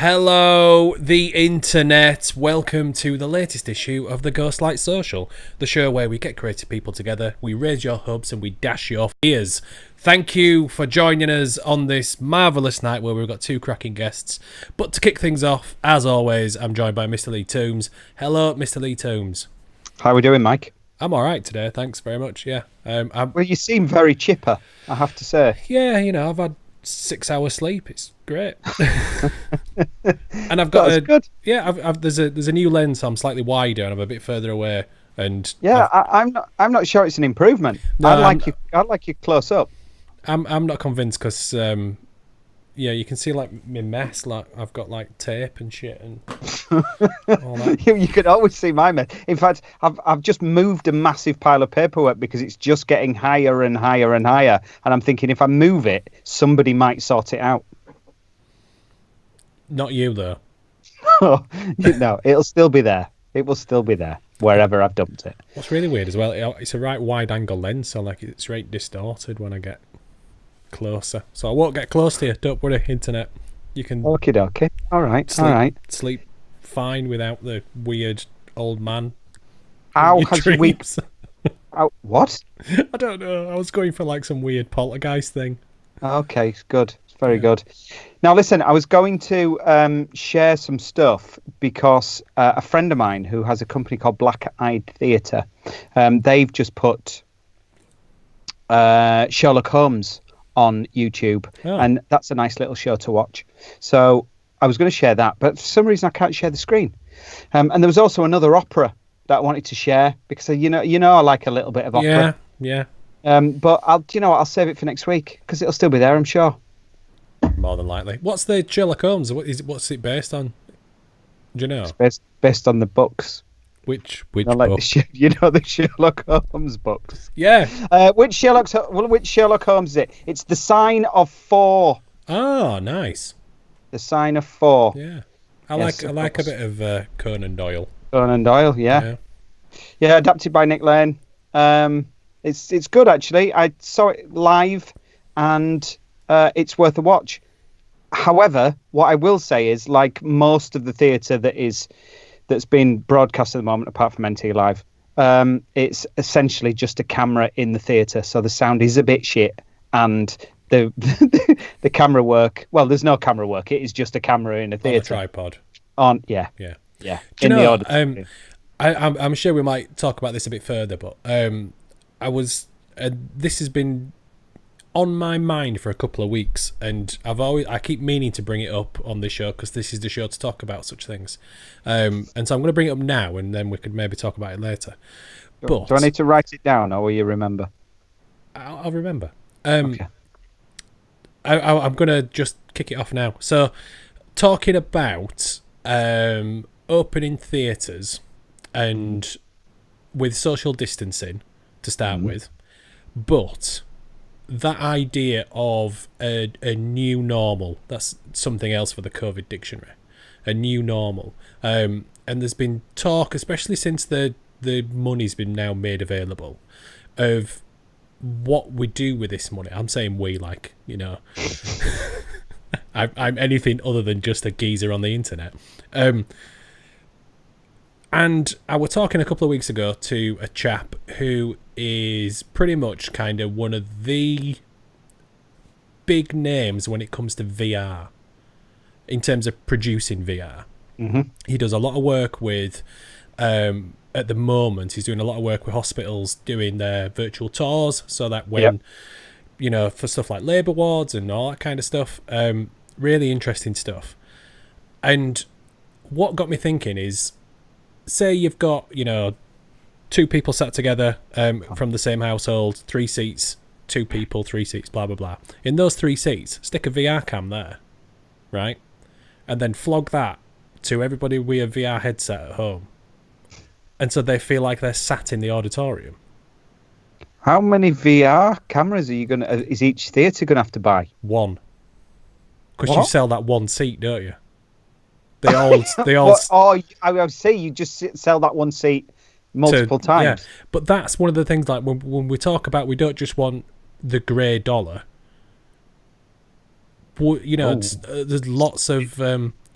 Hello, the internet. Welcome to the latest issue of the Ghostlight Social, the show where we get creative people together, we raise your hopes and we dash your fears. Thank you for joining us on this marvellous night where we've got two cracking guests. But to kick things off, as always, I'm joined by Mr. Lee Toombs. Hello, Mr. Lee Toombs. How are we doing, Mike? I'm all right today, thanks very much, yeah. Well, you seem very chipper, I have to say. Yeah, I've had 6 hours sleep. It's great. And I've got good. Yeah, there's a new lens, so I'm slightly wider and I'm a bit further away. And yeah, I'm not sure it's an improvement. No, I'd like you close up. I'm not convinced because you can see like my mess. Like I've got like tape and shit and all that. You could always see my mess. In fact, I've just moved a massive pile of paperwork because it's just getting higher and higher and higher. And I'm thinking if I move it, somebody might sort it out. Not you though. No, it'll still be there. It will still be there wherever I've dumped it. What's really weird as well, it's a right wide angle lens, so like it's right distorted when I get closer. So I won't get close to you. Don't worry, internet. You can. Okie dokie. All right. Sleep fine without the weird old man. How has your week? What? I don't know. I was going for like some weird poltergeist thing. Okay, it's good. It's very good. Now, listen, I was going to share some stuff because a friend of mine who has a company called Black Eyed Theatre, they've just put Sherlock Holmes on YouTube, and that's a nice little show to watch. So I was going to share that, but for some reason I can't share the screen. And there was also another opera that I wanted to share because I like a little bit of opera. Yeah. But I'll save it for next week because it'll still be there, I'm sure. More than likely. What's the Sherlock Holmes? What's it based on? Do you know? It's based on the books. Which book? The Sherlock Holmes books. Yeah. Which Sherlock Holmes is it? It's The Sign of Four. Oh, nice. The Sign of Four. Yeah. I like a bit of Conan Doyle. Conan Doyle, yeah. Yeah, adapted by Nick Lane. It's good actually. I saw it live, and it's worth a watch. However, what I will say is, like most of the theatre that's been broadcast at the moment, apart from NT Live, it's essentially just a camera in the theatre, so the sound is a bit shit, and the camera work. Well, there's no camera work. It is just a camera in a theatre. On a tripod. Yeah. Do you know, I'm sure we might talk about this a bit further, but this has been on my mind for a couple of weeks, and I keep meaning to bring it up on this show because this is the show to talk about such things. And so I'm going to bring it up now, and then we could maybe talk about it later. But do I need to write it down, or will you remember? I'll remember. Okay. I'm going to just kick it off now. So, talking about opening theatres and with social distancing to start with, but that idea of a new normal, that's something else for the COVID dictionary, a new normal. And there's been talk, especially since the money's been now made available, of what we do with this money. I'm saying we, like, I'm anything other than just a geezer on the internet. And I was talking a couple of weeks ago to a chap who is pretty much kind of one of the big names when it comes to VR, in terms of producing VR. Mm-hmm. He does a lot of work with, at the moment, he's doing a lot of work with hospitals doing their virtual tours, so that when, for stuff like labour wards and all that kind of stuff, really interesting stuff. And what got me thinking is, say you've got, two people sat together from the same household, 3 seats, 2 people, 3 seats, blah, blah, blah. In those 3 seats, stick a VR cam there, right? And then flog that to everybody with a VR headset at home. And so they feel like they're sat in the auditorium. How many VR cameras is each theatre going to have to buy? 1. Because you sell that 1 seat, don't you? They all. I see. You just sell that 1 seat multiple times. Yeah, but that's one of the things. Like when we talk about, we don't just want the grey dollar. There's lots of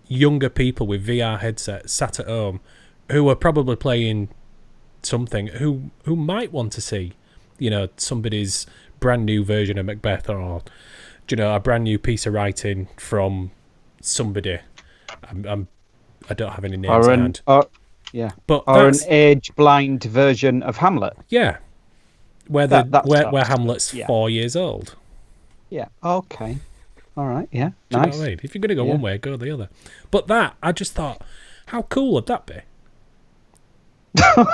younger people with VR headsets sat at home who are probably playing something who might want to see, somebody's brand new version of Macbeth, or a brand new piece of writing from somebody. I don't have any names in hand. But an age-blind version of Hamlet. Yeah, where Hamlet's 4 years old. Yeah. Okay. All right. Yeah. Do you know what I mean? If you're going to go one way, go the other. But I just thought, how cool would that be?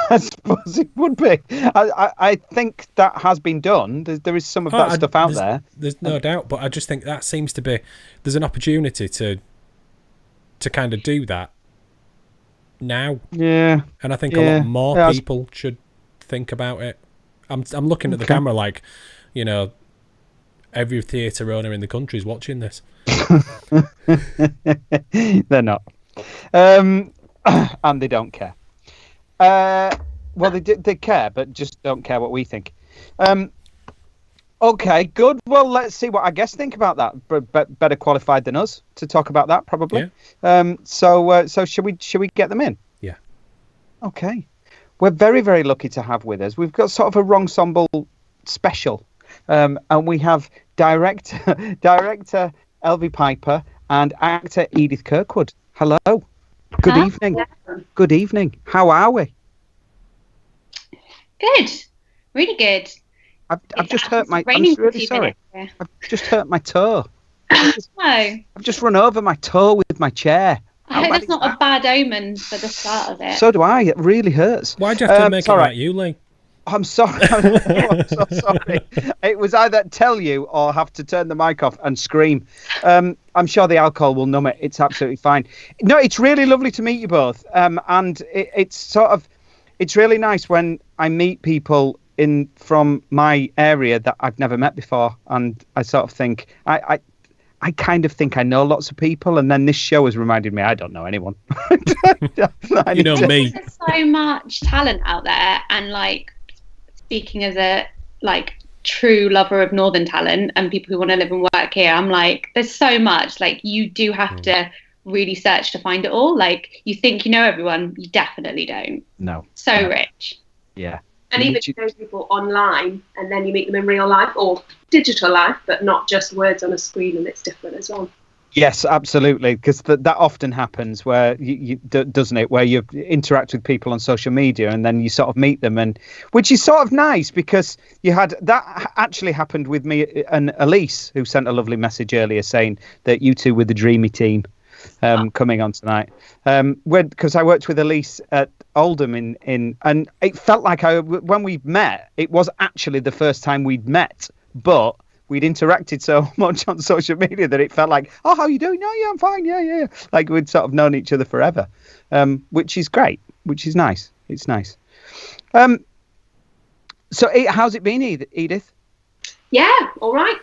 I suppose it would be. I think that has been done. There is some of that stuff out there. There's no doubt, but I just think that seems to be, there's an opportunity to kind of do that now. Yeah. And I think a lot more people should think about it. I'm looking at the camera like, every theatre owner in the country is watching this. They're not. And they don't care. Well, they care, but just don't care what we think. Okay, good. Well, let's see what our guests think about that. Better qualified than us to talk about that, probably. Yeah. So should we get them in? Yeah. Okay. We're very, very lucky to have with us. We've got sort of a Wrongsemble special, and we have director Elvi Piper and actor Edith Kirkwood. Hello. Good evening. Yeah. Good evening. How are we? Good. Really good. I've just hurt my... I'm really sorry. I've just hurt my toe. I've just run over my toe with my chair. I hope that's not a bad omen for the start of it. So do I. It really hurts. Why'd you have to make it like you, Lee? I'm sorry. I'm so sorry. It was either tell you or have to turn the mic off and scream. I'm sure the alcohol will numb it. It's absolutely fine. No, it's really lovely to meet you both. And it's really nice when I meet people from my area that I've never met before. And I sort of think, I kind of think I know lots of people. And then this show has reminded me I don't know anyone. You know me. There's so much talent out there. And speaking as a true lover of Northern talent and people who want to live and work here, I'm like, there's so much. You do have to really search to find it all. You think you know everyone, you definitely don't. No. So rich. Yeah. And even if you know people online and then you meet them in real life or digital life, but not just words on a screen, and it's different as well. Yes, absolutely, because that often happens where doesn't it? Where you interact with people on social media and then you sort of meet them, and which is sort of nice because you had that actually happened with me and Elise, who sent a lovely message earlier saying that you two were the dreamy team coming on tonight. Because I worked with Elise at Oldham and it felt like when we met, it was actually the first time we'd met, but we'd interacted so much on social media that it felt like, oh, how you doing? No, yeah, I'm fine. Yeah. Like we'd sort of known each other forever, which is great, which is nice. It's nice. So how's it been, Edith? Yeah, all right.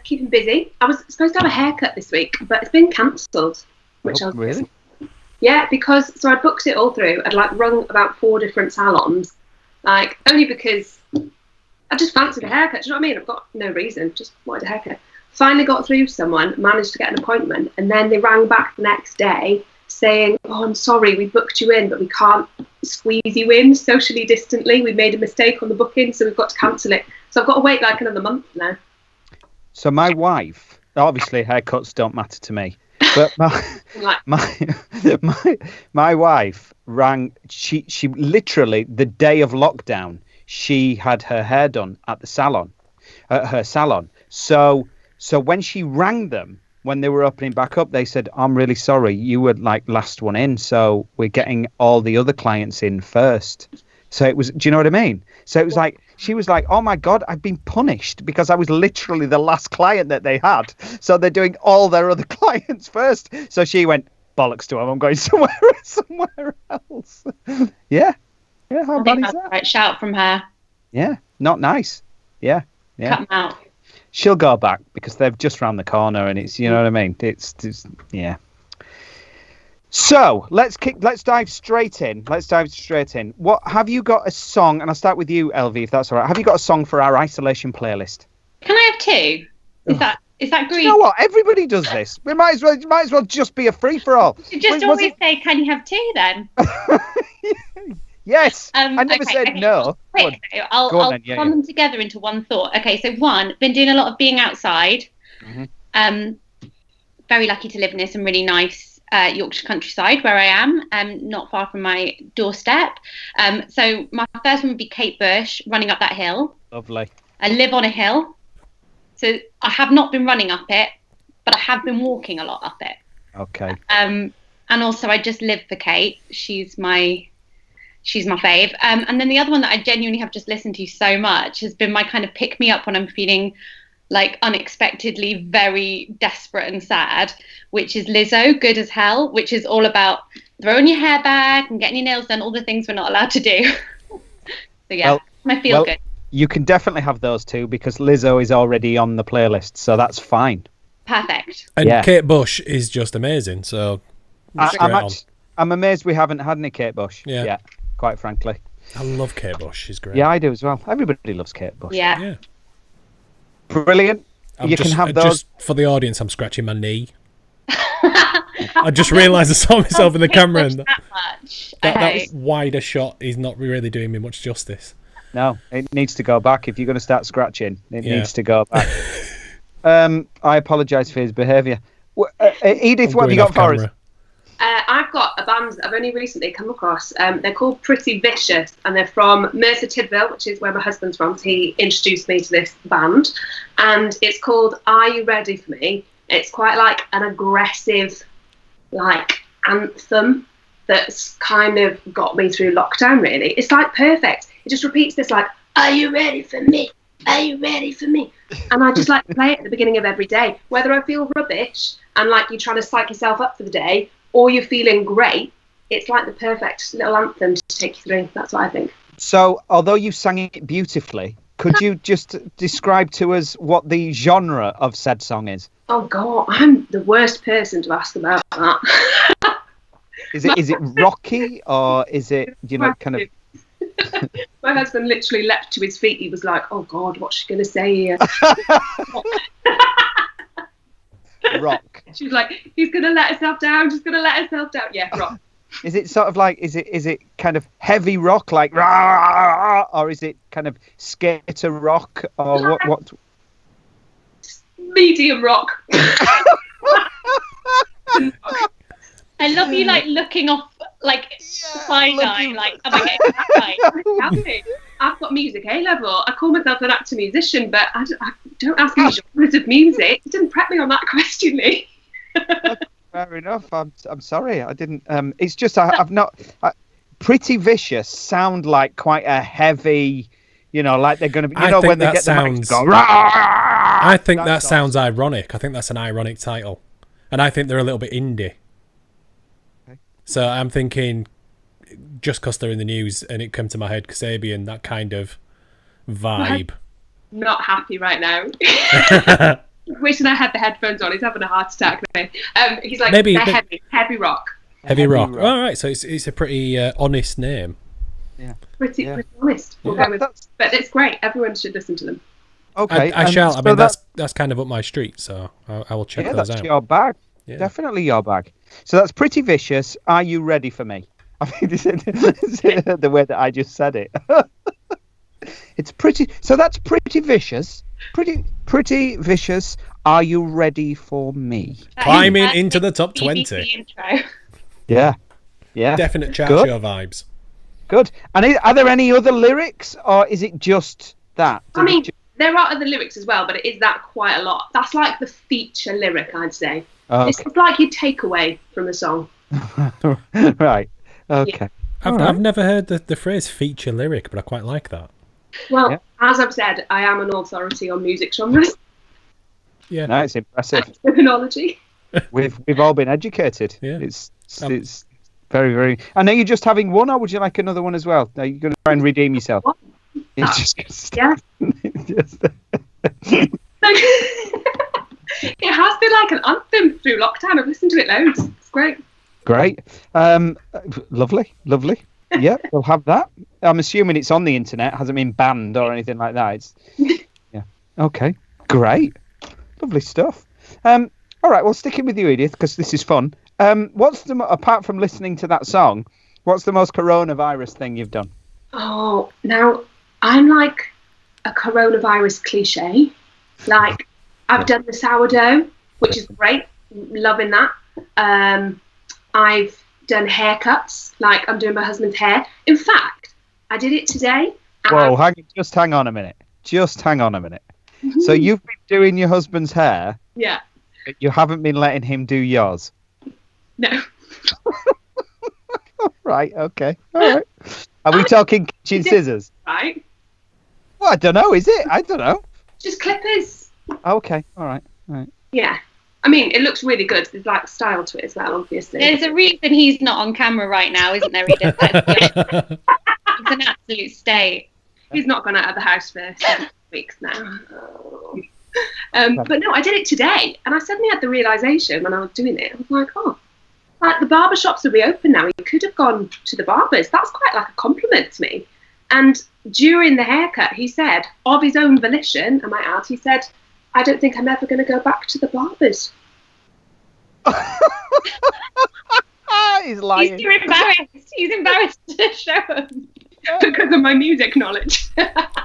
Keeping busy. I was supposed to have a haircut this week, but it's been cancelled. Really? Yeah, because I booked it all through. I'd rung about 4 different salons, only because I just fancied a haircut. Do you know what I mean? I've got no reason, just wanted a haircut. Finally got through to someone, managed to get an appointment, and then they rang back the next day saying, oh, I'm sorry, we booked you in, but we can't squeeze you in socially distantly. We made a mistake on the booking, so we've got to cancel it. So I've got to wait another month now. So my wife, obviously haircuts don't matter to me, but my wife rang, she literally, the day of lockdown, she had her hair done at her salon. So when she rang them, when they were opening back up, they said, I'm really sorry, you were last one in, so we're getting all the other clients in first. So it was, do you know what I mean? So it was she was like, oh my God, I've been punished because I was literally the last client that they had. So they're doing all their other clients first. So she went, bollocks to them, I'm going somewhere else. Yeah. Yeah, how bad is that? Right shout from her. Yeah, not nice. Yeah. Cut them out. She'll go back because they're just round the corner and it's, you know what I mean? It's yeah. So let's dive straight in. What have you got a song? And I'll start with you, Elvi, if that's all right. Have you got a song for our isolation playlist? Can I have 2? Is that Is that greedy? You know what? Everybody does this. We might as well just be a free for all. You just always say, "Can you have tea?" Then. Yes. I never said no. Quick, I'll put them together into one thought. Okay, so one, been doing a lot of being outside. Mm-hmm. Very lucky to live near some really nice Yorkshire countryside where I am, not far from my doorstep. So my first one would be Kate Bush, running up that hill. Lovely. I live on a hill, so I have not been running up it, but I have been walking a lot up it. Okay. And also I just live for Kate. She's my fave. And then the other one that I genuinely have just listened to so much has been my kind of pick me up when I'm feeling like unexpectedly very desperate and sad, which is Lizzo, Good as Hell, which is all about throwing your hair back and getting your nails done, all the things we're not allowed to do. So yeah, I feel good. You can definitely have those two because Lizzo is already on the playlist, so that's fine. Perfect. And Kate Bush is just amazing, so I'm amazed we haven't had any Kate Bush yet, quite frankly. I love Kate Bush. She's great. Yeah, I do as well. Everybody loves Kate Bush. Yeah. Brilliant. You can have those. Just for the audience, I'm scratching my knee. I just realised I saw myself in the camera, and that wider shot is not really doing me much justice. No, it needs to go back. If you're going to start scratching, it needs to go back. I apologise for his behaviour. Edith, what have you got for us? I've got a band that I've only recently come across. They're called Pretty Vicious, and they're from Merthyr Tydfil, which is where my husband's from. So he introduced me to this band, and it's called Are You Ready For Me? It's quite like an aggressive, like, anthem that's kind of got me through lockdown, really. It's like perfect. It just repeats this, like, are you ready for me? Are you ready for me? And I just like to play it at the beginning of every day, whether I feel rubbish and like you're trying to psych yourself up for the day, or you're feeling great. It's like the perfect little anthem to take you through. That's what I think. So, although you sang it beautifully, could you just describe to us what the genre of said song is? Oh, God, I'm the worst person to ask about that. Is it rocky, or is it, kind of... My husband literally leapt to his feet. He was like, oh, God, what's she going to say here? Rock. She's like, he's going to let herself down. She's going to let herself down. Yeah, rock. Is it sort of like, is it kind of heavy rock, like, rah, or is it kind of skater rock, or what? Medium rock. I love you, like, looking off, like, side eye, like, am I getting that right? I've got music A-level. I call myself an actor musician, but I don't ask me genres of music. You didn't prep me on that question, Lee. Fair enough. I'm sorry. I didn't. It's just I've not. Pretty Vicious sound like quite a heavy, like they're going to be. When they get the mics go. I think that sounds ironic. I think that's an ironic title, and I think they're a little bit indie. So I'm thinking, just because they're in the news, and it came to my head, Kasabian, that kind of vibe. Not happy right now. Wishing I had the headphones on. He's having a heart attack now. He's like, maybe heavy rock. Heavy rock. All right, so it's a pretty honest name. Yeah. Pretty honest. We'll go with that. But it's great. Everyone should listen to them. Okay. I shall. I mean, that's kind of up my street, so I will check those out. That's your bag. Yeah. Definitely your bag. So that's Pretty Vicious. Are you ready for me? I think this is the way that I just said it. It's pretty. So that's Pretty Vicious. Pretty Vicious. Are you ready for me? Climbing into the top 20. Yeah. Definite chart show vibes. Good. And are there any other lyrics, or is it just that? There are other lyrics as well, but it is that quite a lot. That's like the feature lyric, I'd say. Oh, okay. It's like your takeaway from the song. Right. Okay. Yeah. I've never heard the phrase feature lyric, but I quite like that. Well, as I've said, I am an authority on music genres. Yeah. No, it's impressive. Terminology. We've all been educated. Yeah. It's very, very... And are you just having one, or would you like another one as well? Are you going to try and redeem yourself? Yeah. It has been like an anthem through lockdown. I've listened to it loads. It's great. Great. Lovely. Yeah, we'll have that. I'm assuming it's on the internet. Hasn't been banned or anything like that. Yeah. Okay. Great. Lovely stuff. All right, well, sticking with you, Edith, because this is fun. What's apart from listening to that song, what's the most coronavirus thing you've done? Oh, now I'm like a coronavirus cliche. Like, I've done the sourdough, which is great, loving that. I've done haircuts, like I'm doing my husband's hair. In fact, I did it today. Whoa, hang on a minute. Just hang on a minute. So you've been doing your husband's hair? Yeah. But you haven't been letting him do yours? No. Right, okay. All right. Are we talking kitchen scissors? Right. Well, I don't know, is it? I don't know. Just clippers. Okay, all right. Yeah. I mean, it looks really good. There's like style to it as well, obviously. There's a reason he's not on camera right now, isn't there, Edith? It's an absolute state. He's not gone out of the house for 7 weeks now. But no, I did it today, and I suddenly had the realisation when I was doing it. I was like, oh, like the barber shops are reopened now. He could have gone to the barbers. That's quite like a compliment to me. And during the haircut, he said, of his own volition, I might add, he said, I don't think I'm ever going to go back to the barbers. He's lying. He's too embarrassed. He's embarrassed to show him. Because of my music knowledge.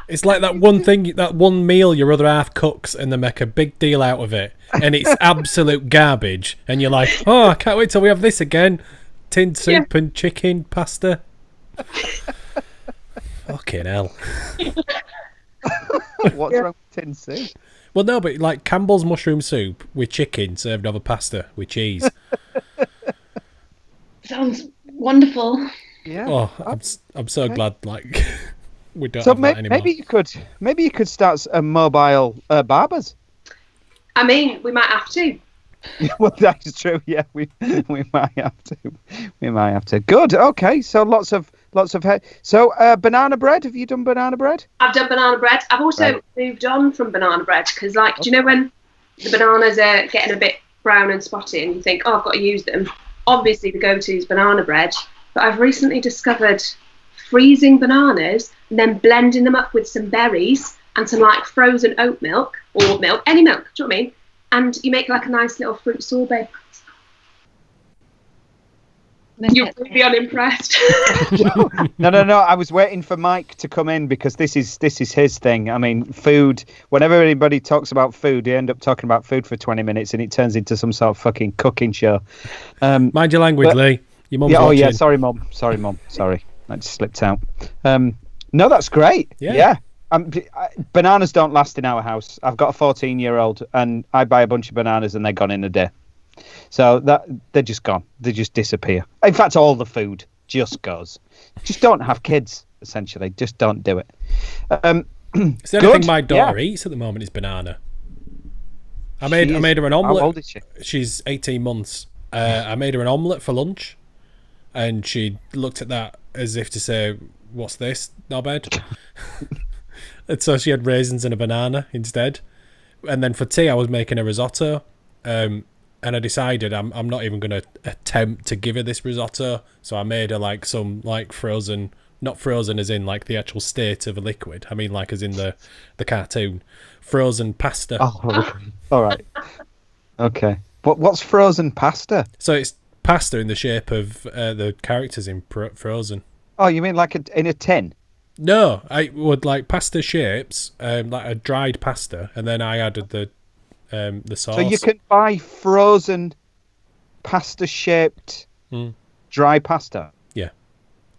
It's like that one thing, that one meal your other half cooks and they make a big deal out of it. And it's absolute garbage. And you're like, oh, I can't wait till we have this again. Tinned soup and chicken, pasta. Fucking hell. What's wrong with tin soup? Well, no, but like Campbell's mushroom soup with chicken served over pasta with cheese. Sounds wonderful. Yeah. Oh, I'm so glad like we don't So have that anymore. maybe you could start a mobile barbers. I mean, we might have to. Well, that is true. Yeah, we might have to. We might have to. Good. Okay. So lots of hair. So banana bread. Have you done banana bread? I've done banana bread. I've also moved on from banana bread because, like, do you know when the bananas are getting a bit brown and spotty and you think, oh, I've got to use them? Obviously, the go-to is banana bread. But I've recently discovered freezing bananas and then blending them up with some berries and some like frozen oat milk or milk, any milk. Do you know what I mean? And you make like a nice little fruit sorbet. You'll be unimpressed. No. I was waiting for Mike to come in because this is his thing. I mean, food. Whenever anybody talks about food, they end up talking about food for 20 minutes, and it turns into some sort of fucking cooking show. Mind your language, Lee. Your mum's watching. watching. Yeah. Sorry, mum. Sorry, that just slipped out. No, that's great. Yeah. Bananas don't last in our house. I've got a 14-year-old, and I buy a bunch of bananas, and they're gone in a day. So they're just gone. They just disappear. In fact, all the food just goes. Just don't have kids, essentially. Just don't do it. It's the only thing my daughter eats at the moment is banana. I made her an omelette. How old is she? She's 18 months. I made her an omelette for lunch, and she looked at that as if to say, "What's this, knobhead?" And so she had raisins and a banana instead. And then for tea, I was making a risotto. And I decided I'm not even going to attempt to give her this risotto. So I made her like some like frozen, not frozen as in like the actual state of a liquid. I mean like as in the cartoon, frozen pasta. Oh, okay. All right. Okay. What's frozen pasta? So it's pasta in the shape of the characters in Frozen. Oh, you mean like in a tin? No, I would like pasta shapes, like a dried pasta, and then I added the sauce. So you can buy frozen pasta-shaped dry pasta? Yeah.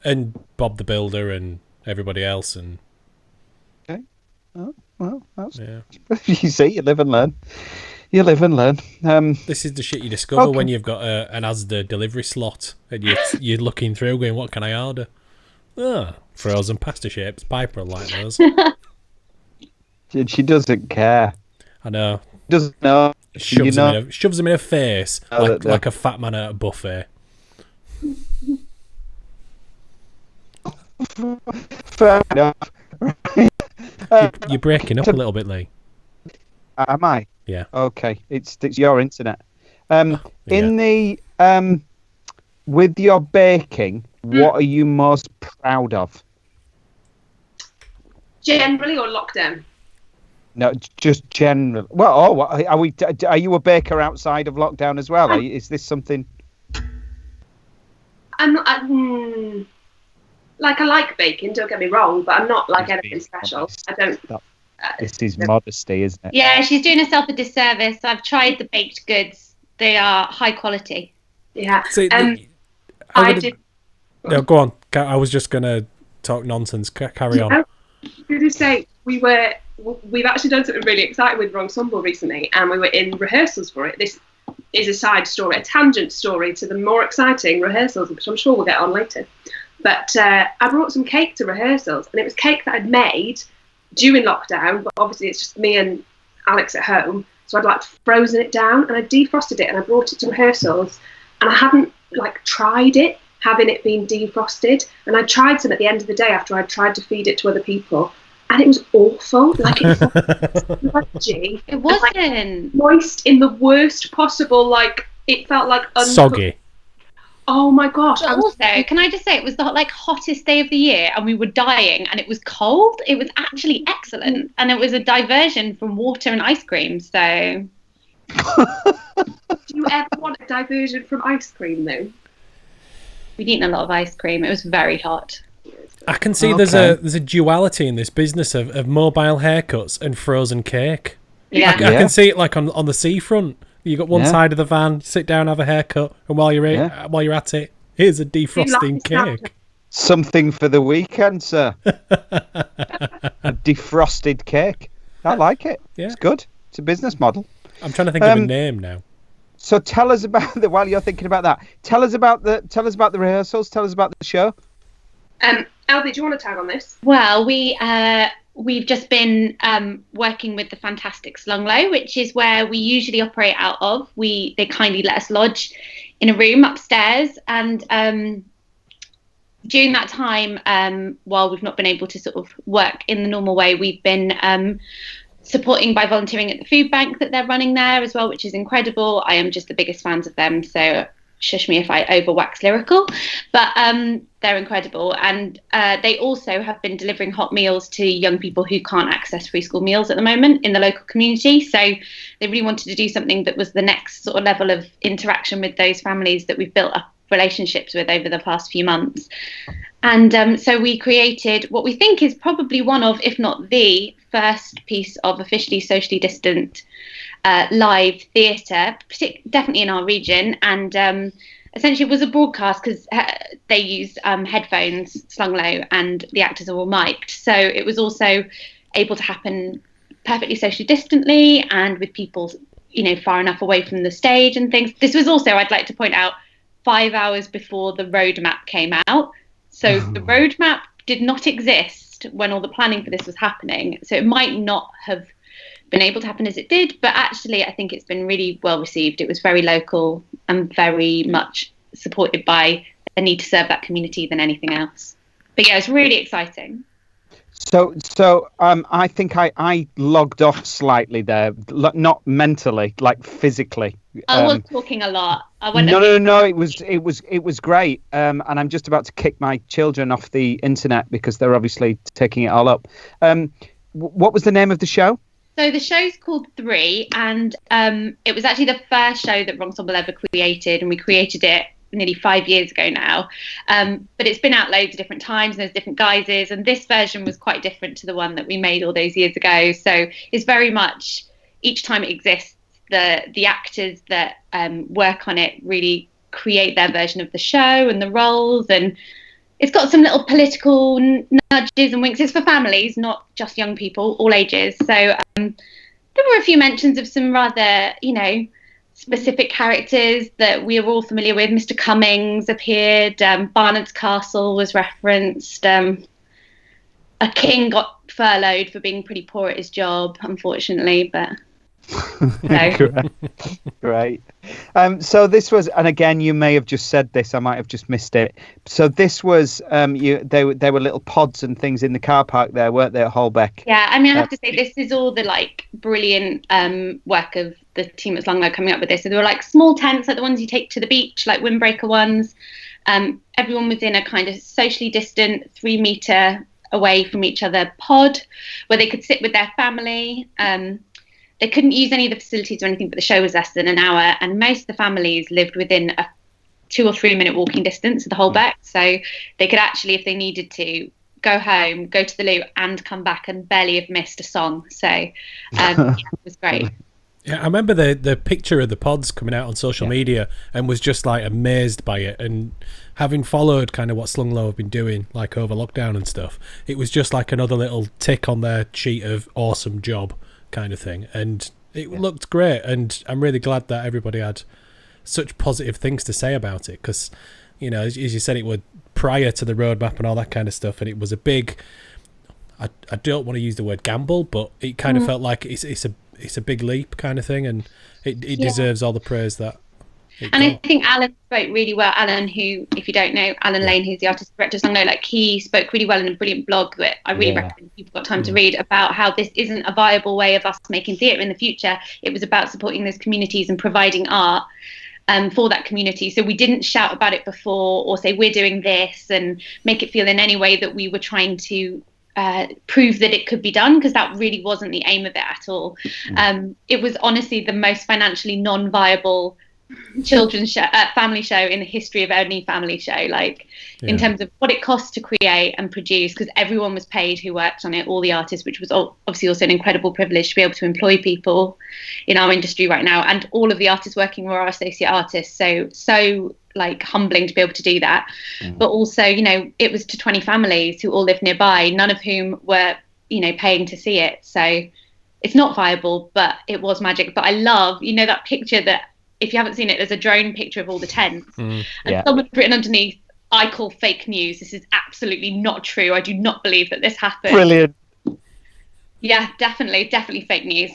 And Bob the Builder and everybody else. And okay. Oh, well, that's... Yeah. You see, you live and learn. This is the shit you discover when you've got an Asda delivery slot and you're looking through going, what can I order? Frozen pasta shapes. Piper will like those. She doesn't care. I know. Doesn't know. Shoves them in her face like a fat man at a buffet. Fair enough. You're breaking up a little bit, Lee. Am I? Yeah. Okay. It's your internet. In the with your baking, what are you most proud of? Generally or lockdown? No, just general. Well, are we? Are you a baker outside of lockdown as well? Is this something? I'm not. I like baking. Don't get me wrong, but I'm not like anything special. I don't. This is modesty, isn't it? Yeah, she's doing herself a disservice. I've tried the baked goods; they are high quality. Yeah. See, I did. No, go on. I was just gonna talk nonsense. Carry on. I was going to say we've actually done something really exciting with Wrongsemble recently, and we were in rehearsals for it. This is a side story, a tangent story to the more exciting rehearsals, which I'm sure we'll get on later. But I brought some cake to rehearsals, and it was cake that I'd made during lockdown, but obviously it's just me and Alex at home, so I'd frozen it down, and I defrosted it, and I brought it to rehearsals, and I hadn't tried it, having it been defrosted, and I tried some at the end of the day after I'd tried to feed it to other people, and it was awful. It was sludgy. It wasn't moist in the worst possible. It felt like soggy. Oh my gosh! Also, can I just say, it was the hottest day of the year, and we were dying, and it was cold. It was actually excellent, and it was a diversion from water and ice cream. So, do you ever want a diversion from ice cream, though? We'd eaten a lot of ice cream. It was very hot. I can see there's a duality in this business of mobile haircuts and frozen cake. Yeah, I can see it on the seafront. You got one side of the van, sit down, have a haircut, and while you're at it, here's a defrosting cake. Something for the weekend, sir. A defrosted cake. I like it. Yeah. It's good. It's a business model. I'm trying to think of a name now. So tell us about while you're thinking about that. Tell us about the rehearsals. Tell us about the show. Elvi, do you want to tag on this? Well, we've just been working with the fantastic Slunglow, which is where we usually operate out of. They kindly let us lodge in a room upstairs, and during that time, while we've not been able to sort of work in the normal way, we've been supporting by volunteering at the food bank that they're running there as well, which is incredible. I am just the biggest fans of them, so shush me if I overwax lyrical, but they're incredible. And they also have been delivering hot meals to young people who can't access free school meals at the moment in the local community. So they really wanted to do something that was the next sort of level of interaction with those families that we've built up relationships with over the past few months. And so we created what we think is probably one of, if not the first piece of officially socially distant live theatre, definitely in our region. And essentially it was a broadcast because they use headphones, slung low, and the actors are all mic'd. So it was also able to happen perfectly socially distantly and with people, far enough away from the stage and things. This was also, I'd like to point out, 5 hours before the roadmap came out. So the roadmap did not exist when all the planning for this was happening. So it might not have been able to happen as it did, but actually I think it's been really well received. It was very local and very much supported by the need to serve that community than anything else. But yeah, it's really exciting. So I think I logged off slightly there, not mentally, like physically. I was talking a lot. No. It was great. And I'm just about to kick my children off the internet because they're obviously taking it all up. What was the name of the show? So the show's called 3, and it was actually the first show that Wrongsemble ever created, and we created it nearly 5 years ago now. But it's been out loads of different times, and there's different guises, and this version was quite different to the one that we made all those years ago. So it's very much, each time it exists, the actors that work on it really create their version of the show and the roles, and it's got some little political nudges and winks. It's for families, not just young people, all ages. So there were a few mentions of some rather, specific characters that we are all familiar with. Mr. Cummings appeared. Barnard's Castle was referenced. A king got furloughed for being pretty poor at his job, unfortunately, but... Great. So this was, and again, you may have just said this, I might have just missed it. So this was, they were little pods and things in the car park there, weren't they, at Holbeck? Yeah, I mean, I have to say, this is all the brilliant work of the team at Slunglow coming up with this. So there were small tents, like the ones you take to the beach, like windbreaker ones. Everyone was in a kind of socially distant 3-meter away from each other pod where they could sit with their family. They couldn't use any of the facilities or anything, but the show was less than an hour, and most of the families lived within a 2 or 3 minute walking distance of the Holbeck, so they could actually, if they needed to, go home, go to the loo, and come back and barely have missed a song. So it was great. Yeah, I remember the picture of the pods coming out on social media and was just like amazed by it. And having followed kind of what Slung Low have been doing, like over lockdown and stuff, it was just like another little tick on their sheet of awesome job kind of thing. And it looked great. And I'm really glad that everybody had such positive things to say about it. Because, you know, as you said, it was prior to the roadmap and all that kind of stuff. And it was a big, I don't want to use the word gamble, but it kind of felt like it's a big leap kind of thing, and it deserves all the praise that it got. I think Alan spoke really well. Alan, who, if you don't know, Alan Lane, who's the artist director of Slung Low, like he spoke really well in a brilliant blog that I really recommend people got time to read, about how this isn't a viable way of us making theatre in the future. It was about supporting those communities and providing art for that community. So we didn't shout about it before or say we're doing this and make it feel in any way that we were trying to prove that it could be done, because that really wasn't the aim of it at all. It was honestly the most financially non-viable children's show, family show in the history of any family show, like in terms of what it cost to create and produce, because everyone was paid who worked on it, all the artists, which was obviously also an incredible privilege to be able to employ people in our industry right now, and all of the artists working were our associate artists, so like humbling to be able to do that. But also, you know, it was to 20 families who all live nearby, none of whom were, you know, paying to see it. So it's not viable, but it was magic. But I love, you know, that picture that, if you haven't seen it, there's a drone picture of all the tents, and someone's written underneath, "I call fake news. This is absolutely not true. I do not believe that this happened." Brilliant. Yeah, definitely fake news.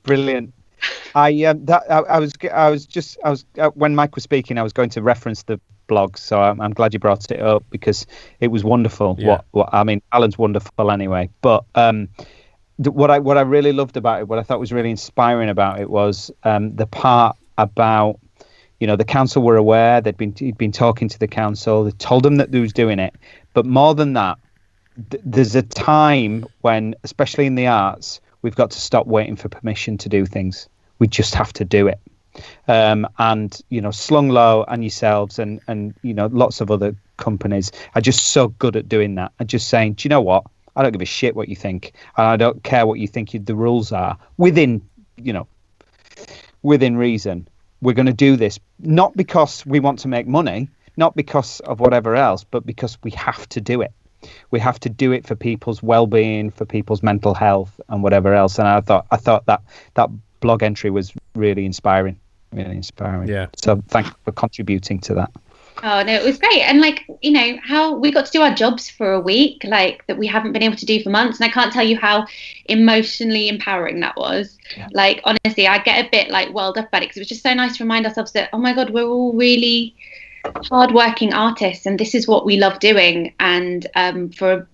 Brilliant. When Mike was speaking, I was going to reference the blog, so I'm glad you brought it up, because it was wonderful. What I mean, Alan's wonderful anyway, but what I really loved about it, what I thought was really inspiring about it, was the part about, you know, the council were aware, he'd been talking to the council, they told them that they was doing it, but more than that, there's a time when, especially in the arts, we've got to stop waiting for permission to do things. We just have to do it. And, you know, Slung Low and yourselves and, you know, lots of other companies are just so good at doing that, and just saying, do you know what? I don't give a shit what you think. And I don't care what you think the rules are, within reason. We're going to do this, not because we want to make money, not because of whatever else, but because we have to do it. We have to do it for people's well-being, for people's mental health, and whatever else. And I thought that blog entry was really inspiring. Yeah. So thank you for contributing to that. Oh no, it was great. And like, you know, how we got to do our jobs for a week, like that we haven't been able to do for months. And I can't tell you how emotionally empowering that was. Yeah. Like, honestly, I get a bit like welled up about it, because it was just so nice to remind ourselves that, oh my God, we're all really hardworking artists, and this is what we love doing. And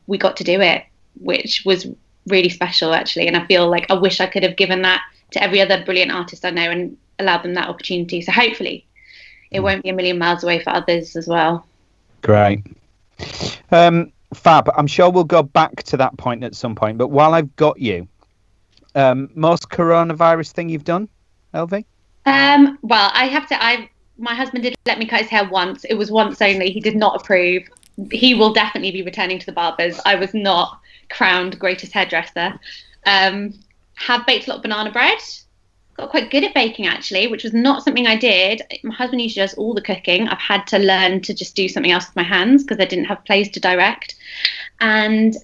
we got to do it, which was really special, actually. And I feel like I wish I could have given that to every other brilliant artist I know and allowed them that opportunity. So hopefully it won't be a million miles away for others as well. Great. Fab, I'm sure we'll go back to that point at some point, but while I've got you, most coronavirus thing you've done, Elvi? Well, my husband did let me cut his hair once. It was once only. He did not approve. He will definitely be returning to the barbers. I was not crowned greatest hairdresser. Have baked a lot of banana bread. Got quite good at baking, actually, which was not something I did. My husband usually does all the cooking. I've had to learn to just do something else with my hands, because I didn't have plays to direct. And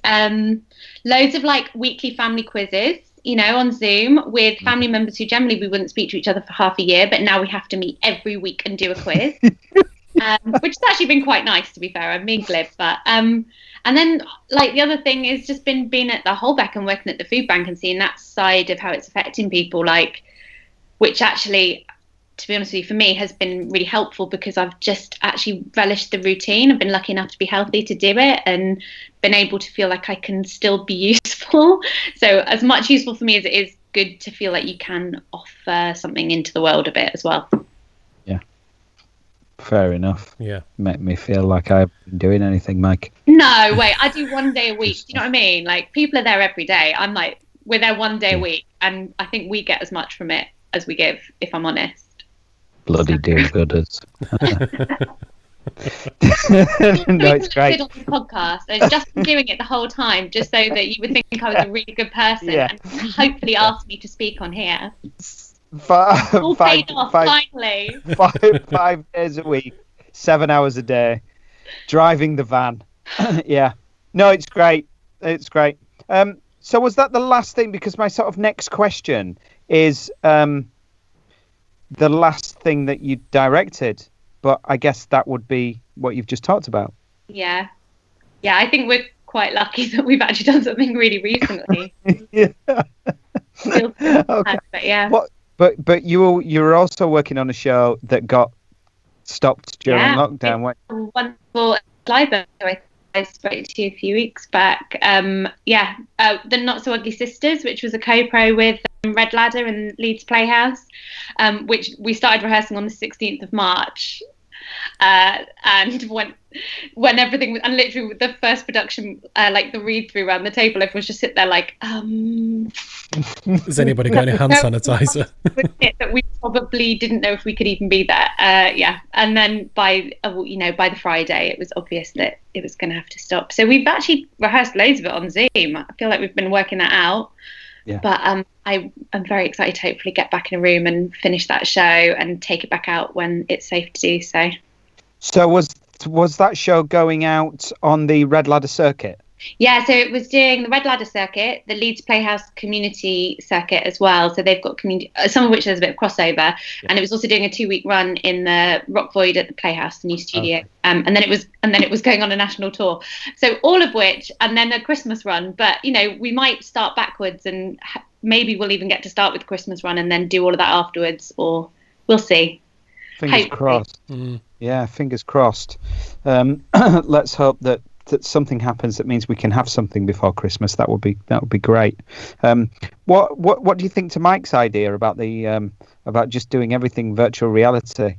loads of like weekly family quizzes, you know, on Zoom with family members who generally we wouldn't speak to each other for half a year, but now we have to meet every week and do a quiz, which has actually been quite nice, to be fair. I'm being glib, but and then like the other thing is just being at the Holbeck and working at the food bank and seeing that side of how it's affecting people, like, which actually, to be honest with you, for me has been really helpful, because I've just actually relished the routine. I've been lucky enough to be healthy to do it, and been able to feel like I can still be useful. So as much useful for me as it is good to feel like you can offer something into the world a bit as well. Yeah. Fair enough. Yeah. Make me feel like I've been doing anything, Mike. No, wait, I do 1 day a week. Do you know what I mean? Like, people are there every day. I'm like, we're there 1 day a week, and I think we get as much from it as we give, if I'm honest. Bloody do-gooders. No, it's great. On the podcast, I've just been doing it the whole time, just so that you would think I was a really good person, and hopefully ask me to speak on here. All paid off, finally. 5 days a week, 7 hours a day, driving the van. Yeah. No, it's great. It's great. So was that the last thing? Because my sort of next question is the last thing that you directed, but I guess that would be what you've just talked about. Yeah. Yeah, I think we're quite lucky that we've actually done something really recently. Yeah. Okay. But yeah. But you were also working on a show that got stopped during lockdown. It's a wonderful live I spoke to you a few weeks back. The Not So Ugly Sisters, which was a co-pro with Red Ladder and Leeds Playhouse, which we started rehearsing on the 16th of March. And when everything was, and literally with the first production, like the read through around the table, everyone just sit there like, has anybody got any hand sanitizer? That we probably didn't know if we could even be there. And then by the Friday, it was obvious that it was going to have to stop. So we've actually rehearsed loads of it on Zoom. I feel like we've been working that out. Yeah. But I'm very excited to hopefully get back in a room and finish that show and take it back out when it's safe to do so. So was that show going out on the Red Ladder circuit? Yeah, so it was doing the Red Ladder circuit, the Leeds Playhouse community circuit as well. So they've got community, some of which there's a bit of crossover, and it was also doing a 2-week run in the Rock Void at the Playhouse, the new studio, and then it was going on a national tour. So all of which, and then a Christmas run. But we might start backwards, and maybe we'll even get to start with the Christmas run and then do all of that afterwards, or we'll see. Fingers crossed. Yeah, fingers crossed. Let's hope that something happens that means we can have something before Christmas. That would be great. What do you think to Mike's idea about about just doing everything virtual reality?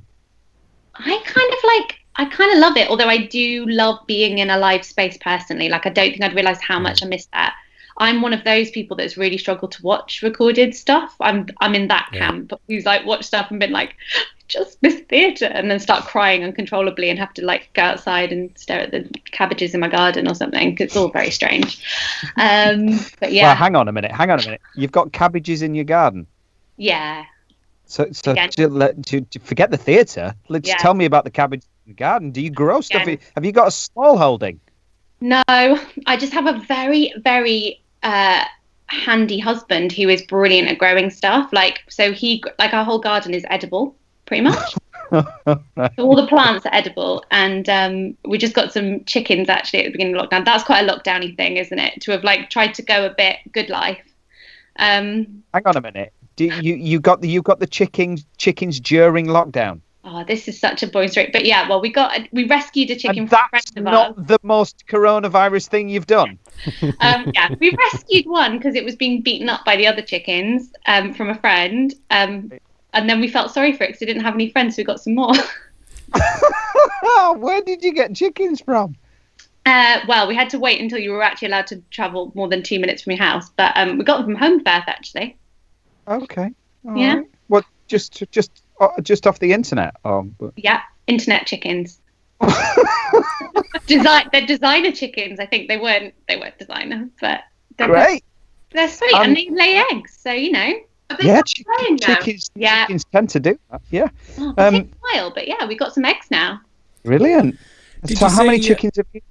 I kind of love it, although I do love being in a live space personally. Like, I don't think I'd realise how much I miss that. I'm one of those people that's really struggled to watch recorded stuff. I'm in that camp who's like watched stuff and been like, just miss theatre, and then start crying uncontrollably and have to like go outside and stare at the cabbages in my garden or something. It's all very strange. But yeah. Well, hang on a minute. You've got cabbages in your garden? Yeah. So to forget the theatre, let's tell me about the cabbages in the garden. Do you grow stuff? Have you got a small holding? No, I just have a very, very handy husband who is brilliant at growing stuff. So our whole garden is edible, pretty much. So all the plants are edible, and we just got some chickens actually at the beginning of lockdown. That's quite a lockdowny thing, isn't it? To have tried to go a bit good life. Hang on a minute. You got the chickens during lockdown? Oh, this is such a boring story. But yeah, well, we rescued a chicken from a friend of ours. That's not the most coronavirus thing you've done. We rescued one because it was being beaten up by the other chickens from a friend. And then we felt sorry for it because it didn't have any friends, so we got some more. Where did you get chickens from? Well, we had to wait until you were actually allowed to travel more than 2 minutes from your house. But we got them from Home Birth, actually. Okay. All yeah. Right. Well, just off the internet? Yeah, internet chickens. They're designer chickens. I think they weren't designer, but they're sweet and they lay eggs. So chickens tend to do that. Yeah. It takes a while, but yeah, we got some eggs now. Brilliant. So how many chickens have you?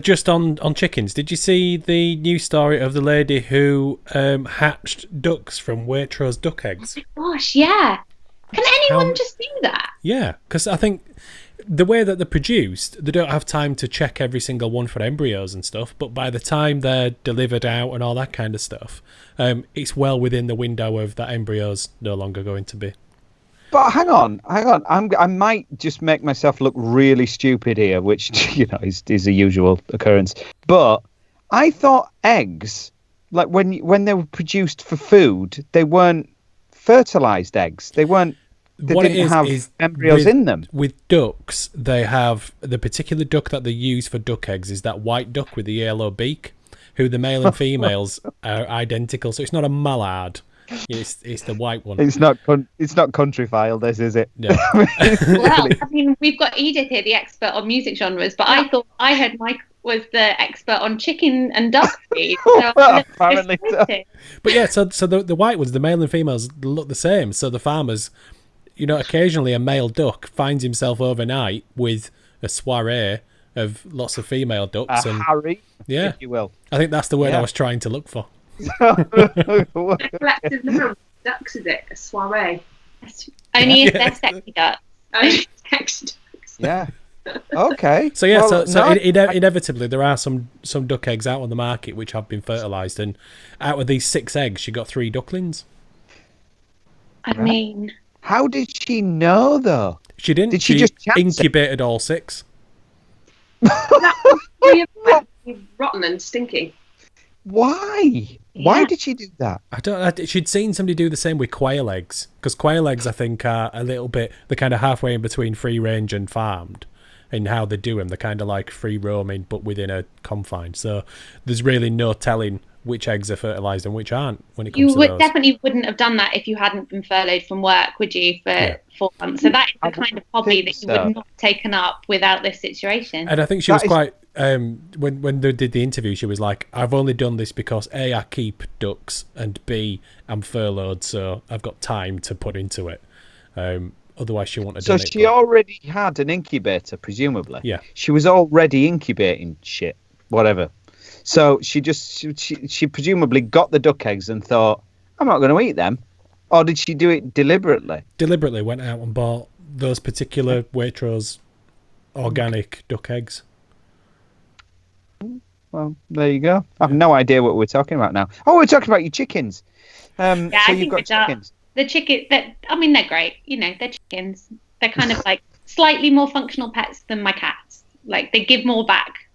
Just on chickens, did you see the news story of the lady who hatched ducks from Waitrose duck eggs? Oh my gosh, yeah. Can anyone just do that? Yeah, because I think the way that they're produced, they don't have time to check every single one for embryos and stuff, but by the time they're delivered out and all that kind of stuff, it's well within the window of that embryo's no longer going to be. But hang on. I might just make myself look really stupid here, which is a usual occurrence. But I thought eggs, like when they were produced for food, they weren't fertilized eggs. They weren't. what it have is embryos in them. With ducks, they have the particular duck that they use for duck eggs is that white duck with the yellow beak, who the male and females are identical. So it's not a mallard. It's the white one. It's not countryfile, this, is it? No. Well, I mean, we've got Edith here, the expert on music genres, but I thought I heard Mike was the expert on chicken and duck breed. So Apparently so. But yeah, so the white ones, the male and females, look the same. So the farmers, occasionally a male duck finds himself overnight with a soiree of lots of female ducks. A harry, if you will. I think that's the word I was trying to look for. A collective noun. Ducks, is it? A soiree. Only if they're sexy ducks. Only sexy ducks. Yeah. Okay. So yeah, so inevitably there are some duck eggs out on the market which have been fertilised, and out of these 6 eggs, she got 3 ducklings. I mean, how did she know though? She didn't. Did she just incubated all 6? Rotten and stinky. Why? Why did she do that? I don't. She'd seen somebody do the same with quail eggs, because quail eggs, I think, are a little bit. They're kind of halfway in between free range and farmed, in how they do them. They're kind of like free roaming, but within a confine. So there's really no telling which eggs are fertilised and which aren't when it comes to those. Definitely wouldn't have done that if you hadn't been furloughed from work, would you, for 4 months? So that is the kind of hobby that you would not have taken up without this situation. And I think she was quite. When they did the interview, she was like, "I've only done this because A, I keep ducks, and B, I'm furloughed, so I've got time to put into it. Otherwise, she wouldn't have done it." So she already had an incubator, presumably. Yeah. She was already incubating shit, whatever. So she presumably got the duck eggs and thought, "I'm not going to eat them," or did she do it deliberately? Deliberately went out and bought those particular Waitrose organic duck eggs. Well, there you go. I have no idea what we're talking about now. Oh, we're talking about your chickens. So you've got chickens. The chicken, they're great. They're chickens. They're kind of like slightly more functional pets than my cats. Like, they give more back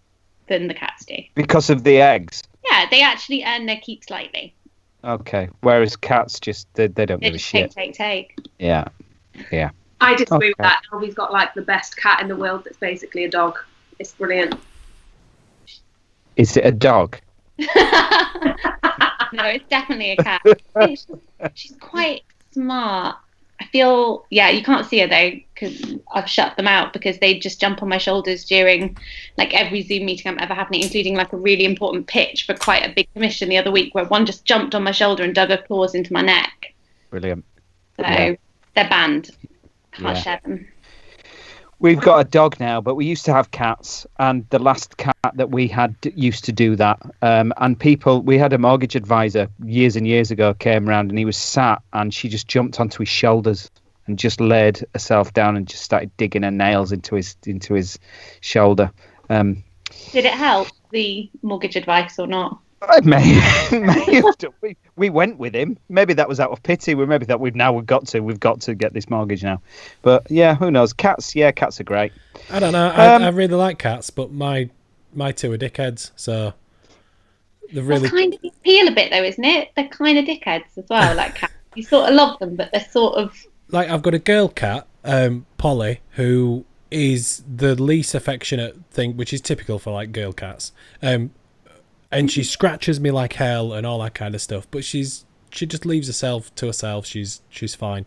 than the cats do. Because of the eggs? Yeah, they actually earn their keep slightly. Okay. Whereas cats just, they don't give a shit. Take. Yeah. I disagree with that. Elvi's got like the best cat in the world that's basically a dog. It's brilliant. Is it a dog? No, it's definitely a cat. She's quite smart. I feel, you can't see her though, because I've shut them out, because they just jump on my shoulders during like every Zoom meeting I'm ever having, including like a really important pitch for quite a big commission the other week, where one just jumped on my shoulder and dug her claws into my neck. Brilliant. So they're banned. Can't share them. We've got a dog now, but we used to have cats, and the last cat that we had used to do that. And we had a mortgage advisor years and years ago came around, and he was sat, and she just jumped onto his shoulders and just laid herself down and just started digging her nails into his shoulder. Did it help, the mortgage advice, or not? It may have done. We went with him. Maybe that was out of pity. Maybe that we've got to get this mortgage now. But yeah, who knows? Cats are great. I don't know. I really like cats, but my 2 are dickheads. So they're really. That's kind of the appeal a bit, though, isn't it? They're kind of dickheads as well. Like cats, you sort of love them, but they're sort of like, I've got a girl cat, Polly, who is the least affectionate thing, which is typical for like girl cats. And she scratches me like hell and all that kind of stuff. But she just leaves herself to herself. She's fine.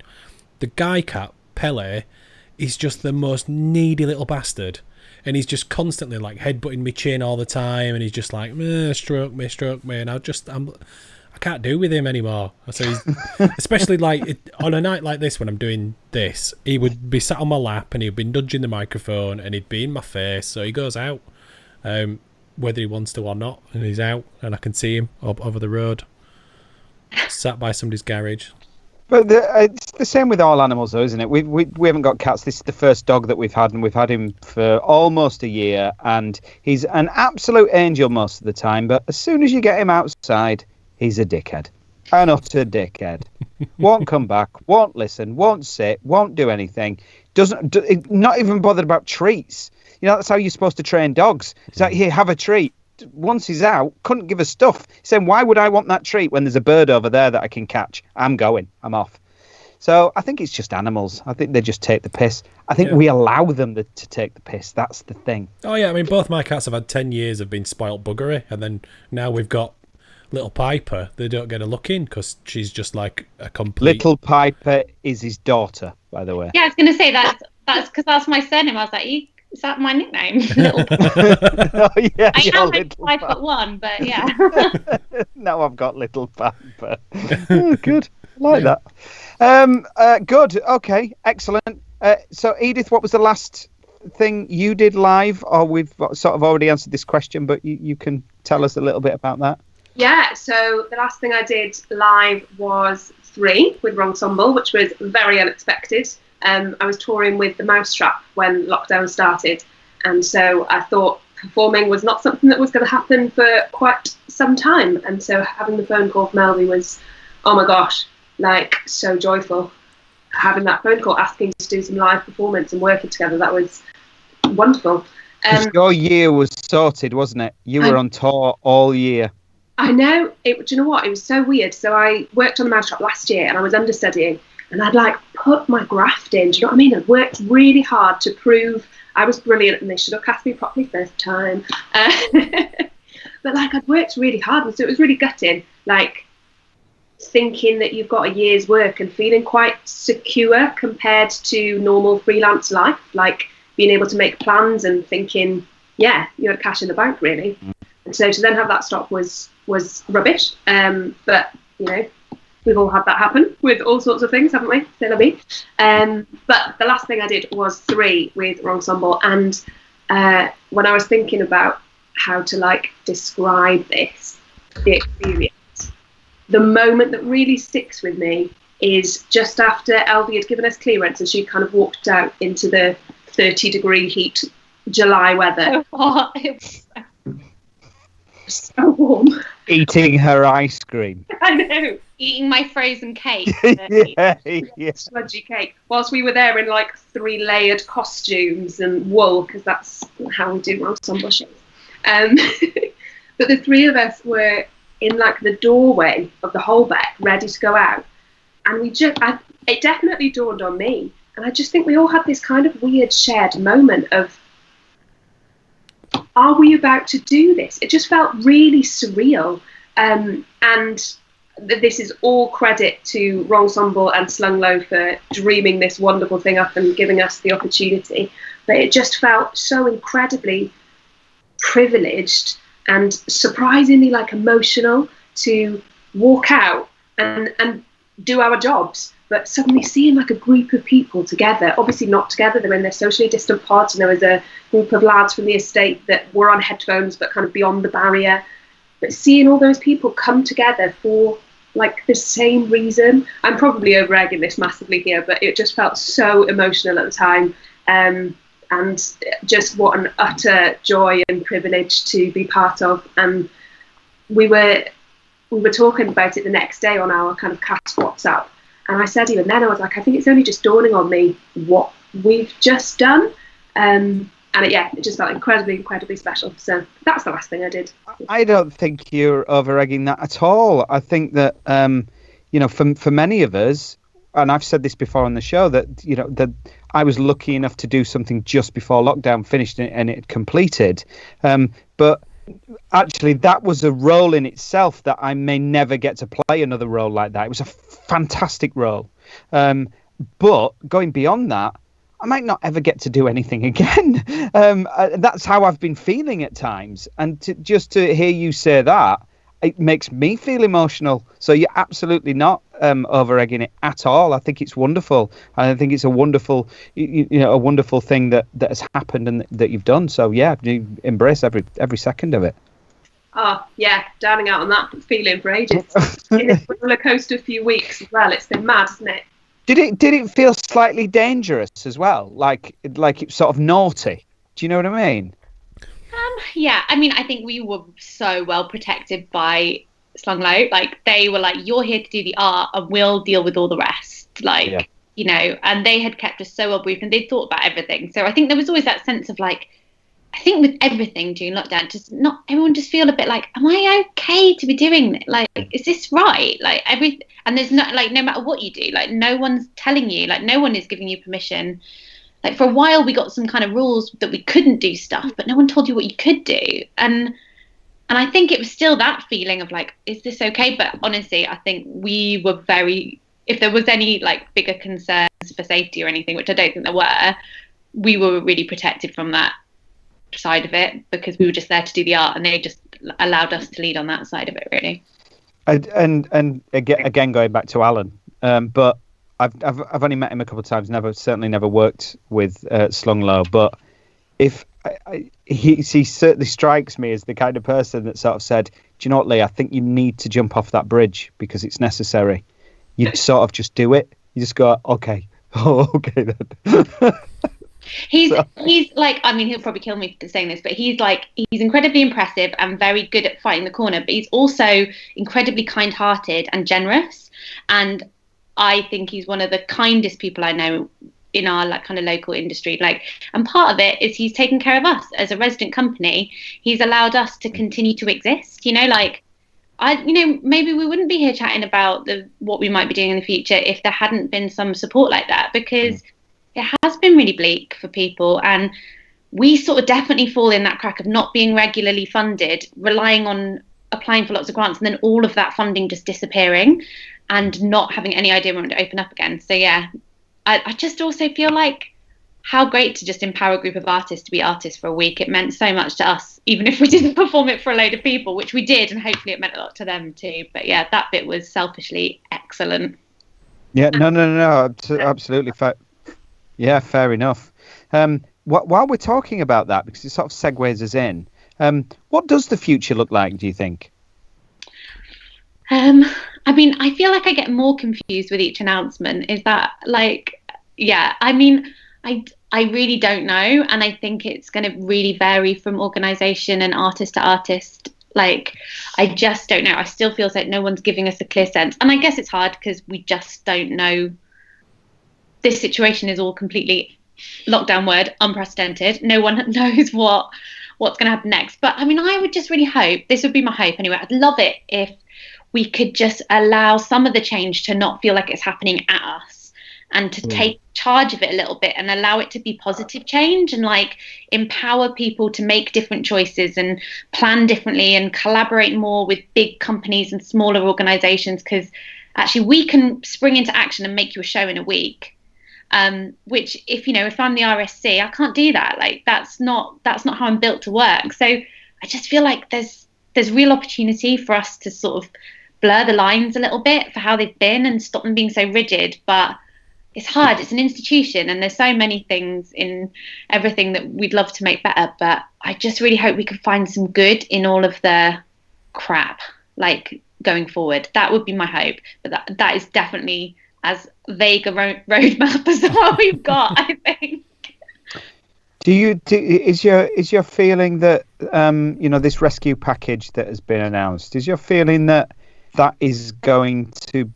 The guy cat, Pele, is just the most needy little bastard. And he's just constantly like headbutting me chin all the time. And he's just like, stroke me. And I can't do with him anymore. So he's, especially like on a night like this when I'm doing this, he would be sat on my lap and he'd be nudging the microphone and he'd be in my face. So he goes out. Whether he wants to or not, and he's out, and I can see him up over the road, sat by somebody's garage. But it's the same with all animals, though, isn't it? We haven't got cats. This is the first dog that we've had, and we've had him for almost a year, and he's an absolute angel most of the time. But as soon as you get him outside, he's a dickhead, an utter dickhead. Won't come back, won't listen, won't sit, won't do anything. Not even bothered about treats. That's how you're supposed to train dogs. It's like, here, have a treat. Once he's out, couldn't give us stuff. He's saying, why would I want that treat when there's a bird over there that I can catch? I'm going. I'm off. So I think it's just animals. I think they just take the piss. I think we allow them to take the piss. That's the thing. Oh yeah, I mean, both my cats have had 10 years of being spoilt buggery, and then now we've got little Piper. They don't get a look in because she's just like a complete... Little Piper is his daughter, by the way. Yeah, I was going to say that's because that's my surname. I was like, is that my nickname? Little. Oh, yeah, I am like Little 5'1", but yeah. Now I've got Little Piper. Oh, good. I like that. Good. Okay. Excellent. So, Edith, what was the last thing you did live? Or we've sort of already answered this question, but you can tell us a little bit about that. Yeah, so the last thing I did live was 3 with Wrongsemble, which was very unexpected. I was touring with the Mousetrap when lockdown started, and so I thought performing was not something that was going to happen for quite some time. And so having the phone call from Elvi was, oh my gosh, like so joyful. Having that phone call asking to do some live performance and working together, that was wonderful. Your year was sorted, wasn't it? You were on tour all year. I know. Do you know what? It was so weird. So I worked on the Mousetrap last year and I was understudying, and I'd like put my graft in. Do you know what I mean? I'd worked really hard to prove I was brilliant and they should have cast me properly first time. But like I'd worked really hard, and so it was really gutting. Like thinking that you've got a year's work and feeling quite secure compared to normal freelance life. Like being able to make plans and thinking, yeah, you had cash in the bank really. And so to then have that stop was rubbish. But you know, we've all had that happen with all sorts of things, haven't we? C'est la vie. But the last thing I did was 3 with Wrongsemble, and when I was thinking about how to like describe the experience, the moment that really sticks with me is just after Elvi had given us clearance and she kind of walked out into the 30-degree heat July weather. Oh, it was so warm. Eating her ice cream. I know. eating my frozen cake. Yeah. Sludgy cake. Whilst we were there in like 3 layered costumes and wool, because that's how we do Wrongsemble shows. But the 3 of us were in like the doorway of the Holbeck, ready to go out. And it definitely dawned on me. And I just think we all had this kind of weird shared moment of, are we about to do this? It just felt really surreal. And this is all credit to Wrongsemble and Slung Low for dreaming this wonderful thing up and giving us the opportunity. But it just felt so incredibly privileged and surprisingly like emotional to walk out and do our jobs, but suddenly seeing like a group of people together, obviously not together, they were in their socially distant pods, and there was a group of lads from the estate that were on headphones but kind of beyond the barrier. But seeing all those people come together for like the same reason, I'm probably over-egging this massively here, but it just felt so emotional at the time. And just what an utter joy and privilege to be part of. And we were talking about it the next day on our kind of cast WhatsApp. And I said even then, I was like, I think it's only just dawning on me what we've just done. And it just felt incredibly, incredibly special. So that's the last thing I did. I don't think you're over-egging that at all. I think that, for many of us, and I've said this before on the show, that I was lucky enough to do something just before lockdown finished and it completed. But actually, that was a role in itself that I may never get to play another role like that. It was a fantastic role. But going beyond that, I might not ever get to do anything again. That's how I've been feeling at times. And just to hear you say that, it makes me feel emotional. So you're absolutely not over-egging it at all. I think it's wonderful. I think it's a wonderful, a wonderful thing that has happened and that you've done. So yeah, you embrace every second of it. Oh yeah, downing out on that feeling for ages. It's a roller coaster few weeks as well. It's been mad, isn't it? Did it feel slightly dangerous as well? Like it's sort of naughty. Do you know what I mean? Yeah, I mean, I think we were so well protected by Slung Low. Like, they were like, you're here to do the art and we'll deal with all the rest. And they had kept us so well briefed and they thought about everything. So I think there was always that sense of like, I think with everything during lockdown, just not everyone just feel a bit like, am I okay to be doing it? Like, is this right? Like and there's not, like, no matter what you do, like no one's telling you, like no one is giving you permission. Like for a while we got some kind of rules that we couldn't do stuff, but no one told you what you could do. And I think it was still that feeling of like, is this okay? But honestly, I think we were if there was any like bigger concerns for safety or anything, which I don't think there were, we were really protected from that side of it, because we were just there to do the art, and they just allowed us to lead on that side of it, really. And again, going back to Alan, but I've only met him a couple of times. Certainly never worked with Slung Low. But if he certainly strikes me as the kind of person that sort of said, "Do you know what, Lee? I think you need to jump off that bridge because it's necessary." You sort of just do it. You just go, "Okay, okay then." He's like, I mean, he'll probably kill me for saying this, but he's incredibly impressive and very good at fighting the corner, but he's also incredibly kind-hearted and generous. And I think he's one of the kindest people I know in our like kind of local industry. Like, and part of it is he's taken care of us as a resident company. He's allowed us to continue to exist. You know, like maybe we wouldn't be here chatting about what we might be doing in the future if there hadn't been some support like that, because it has been really bleak for people, and we sort of definitely fall in that crack of not being regularly funded, relying on applying for lots of grants, and then all of that funding just disappearing and not having any idea when to open up again. So yeah, I just also feel like how great to just empower a group of artists to be artists for a week. It meant so much to us, even if we didn't perform it for a load of people, which we did, and hopefully it meant a lot to them too. But yeah, that bit was selfishly excellent. Yeah, no, absolutely. Yeah, fair enough. While we're talking about that, because it sort of segues us in, what does the future look like, do you think? I mean, I feel like I get more confused with each announcement. Is that like, yeah, I mean, I really don't know. And I think it's going to really vary from organisation and artist to artist. Like, I just don't know. I still feel like no one's giving us a clear sense. And I guess it's hard because we just don't know. This situation is all completely, lockdown word, unprecedented. No one knows what's going to happen next. But I mean, I would just really hope, this would be my hope anyway, I'd love it if we could just allow some of the change to not feel like it's happening at us, and to take charge of it a little bit and allow it to be positive change, and like empower people to make different choices and plan differently and collaborate more with big companies and smaller organizations, because actually we can spring into action and make you a show in a week. Which if I'm the RSC, I can't do that. Like that's not how I'm built to work. So I just feel like there's real opportunity for us to sort of blur the lines a little bit for how they've been and stop them being so rigid. But it's hard. It's an institution, and there's so many things in everything that we'd love to make better. But I just really hope we could find some good in all of the crap, like going forward. That would be my hope. But that is definitely as vague a roadmap as what we've got, I think. Is your feeling that this rescue package that has been announced, is your feeling that is going to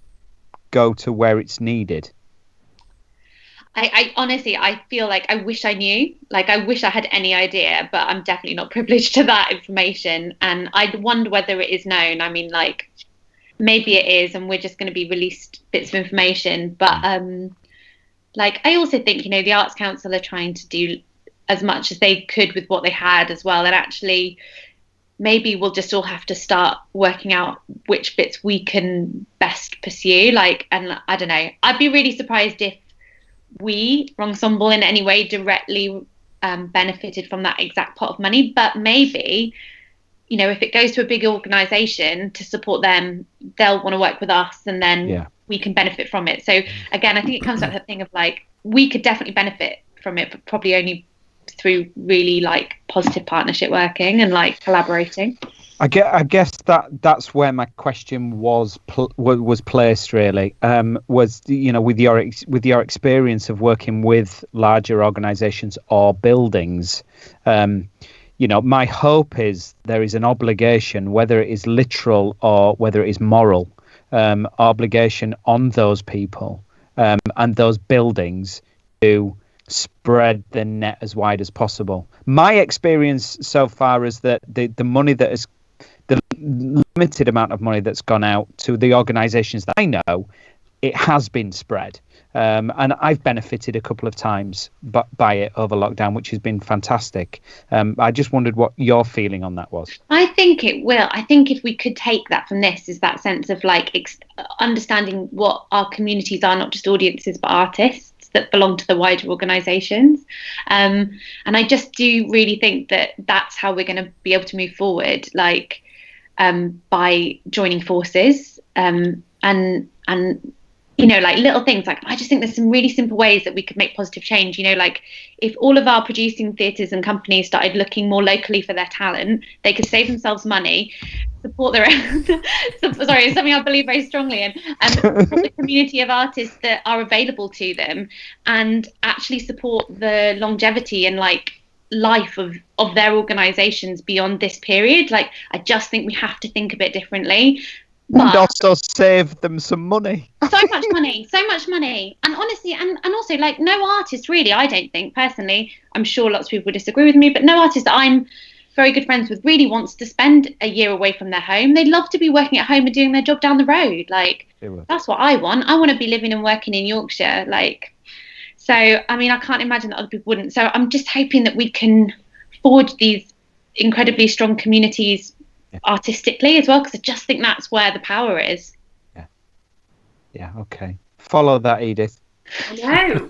go to where it's needed? I honestly, I feel like I wish I knew. Like, I wish I had any idea, but I'm definitely not privileged to that information. And I'd wonder whether it is known. I mean, like, maybe it is, and we're just going to be released bits of information. But like, I also think, the Arts Council are trying to do as much as they could with what they had as well. And actually, maybe we'll just all have to start working out which bits we can best pursue. Like, and I don't know, I'd be really surprised if we, Wrongsemble, in any way directly benefited from that exact pot of money. But maybe, if it goes to a big organisation to support them, they'll want to work with us, and then we can benefit from it. So again, I think it comes back to that thing of like, we could definitely benefit from it, but probably only through really like positive partnership working and like collaborating. I guess that's where my question was placed really. Was with your experience of working with larger organisations or buildings, my hope is there is an obligation, whether it is literal or whether it is moral, obligation on those people and those buildings to spread the net as wide as possible. My experience so far is that the money that is the limited amount of money that's gone out to the organisations that I know, it has been spread. And I've benefited a couple of times by it over lockdown, which has been fantastic. I just wondered what your feeling on that was. I think it will. I think if we could take that from this is that sense of like understanding what our communities are, not just audiences, but artists that belong to the wider organisations. And I just do really think that that's how we're going to be able to move forward, like by joining forces and you know, like little things. Like I just think there's some really simple ways that we could make positive change. You know, like if all of our producing theatres and companies started looking more locally for their talent, they could save themselves money, support their own. Sorry, it's something I believe very strongly in, and support the community of artists that are available to them, and actually support the longevity and like life of their organisations beyond this period. Like I just think we have to think a bit differently. And also save them some money. so much money. And honestly, and also like no artist really, I don't think personally, I'm sure lots of people would disagree with me, but no artist that I'm very good friends with really wants to spend a year away from their home. They'd love to be working at home and doing their job down the road. Like that's what I want. I want to be living and working in Yorkshire. Like, so, I mean, I can't imagine that other people wouldn't. So I'm just hoping that we can forge these incredibly strong communities artistically as well, because I just think that's where the power is. Yeah, okay. Follow that, Edith. I know.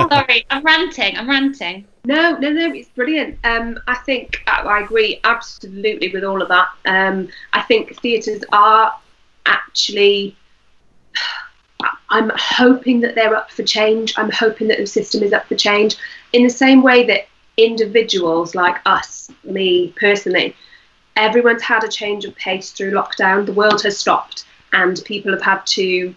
Sorry, I'm ranting. No, it's brilliant. I think I agree absolutely with all of that. I think theatres are actually, I'm hoping that they're up for change. I'm hoping that the system is up for change in the same way that individuals like us, me personally, everyone's had a change of pace through lockdown. The world has stopped and people have had to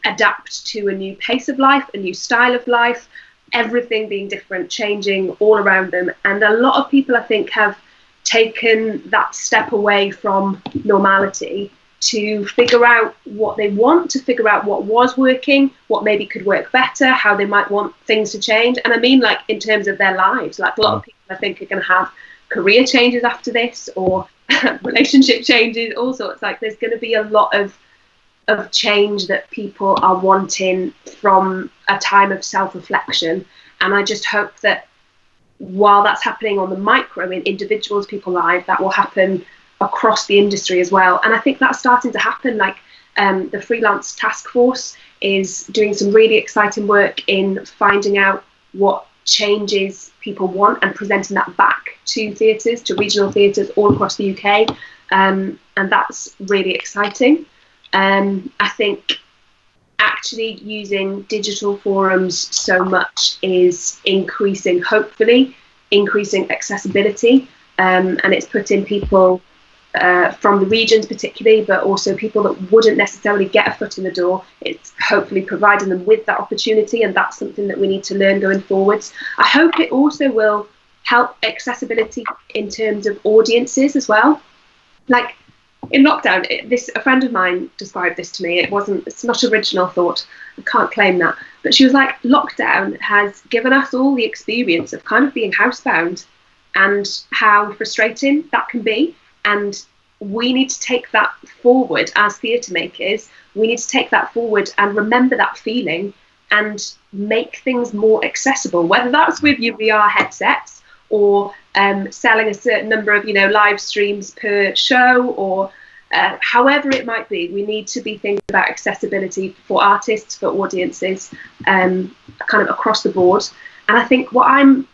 adapt to a new pace of life, a new style of life, everything being different, changing all around them. And a lot of people, I think, have taken that step away from normality to figure out what they want, to figure out what was working, what maybe could work better, how they might want things to change. And I mean, like, in terms of their lives, like a lot of people, I think, are going to have career changes after this, or relationship changes, all sorts. Like there's going to be a lot of change that people are wanting from a time of self-reflection. And I just hope that while that's happening on the micro in individuals, people's lives, that will happen across the industry as well. And I think that's starting to happen. Like the freelance task force is doing some really exciting work in finding out what changes people want and presenting that back to theatres, to regional theatres all across the UK, and that's really exciting. I think actually using digital forums so much is hopefully increasing accessibility, and it's putting people from the regions particularly, but also people that wouldn't necessarily get a foot in the door, it's hopefully providing them with that opportunity, and that's something that we need to learn going forwards. I hope it also will help accessibility in terms of audiences as well. Like in lockdown, a friend of mine described this to me. It's not original thought, I can't claim that, but she was like, lockdown has given us all the experience of kind of being housebound and how frustrating that can be. And we need to take that forward as theatre makers. We need to take that forward and remember that feeling and make things more accessible, whether that's with your VR headsets or selling a certain number of live streams per show, or however it might be. We need to be thinking about accessibility for artists, for audiences, kind of across the board. And I think what I'm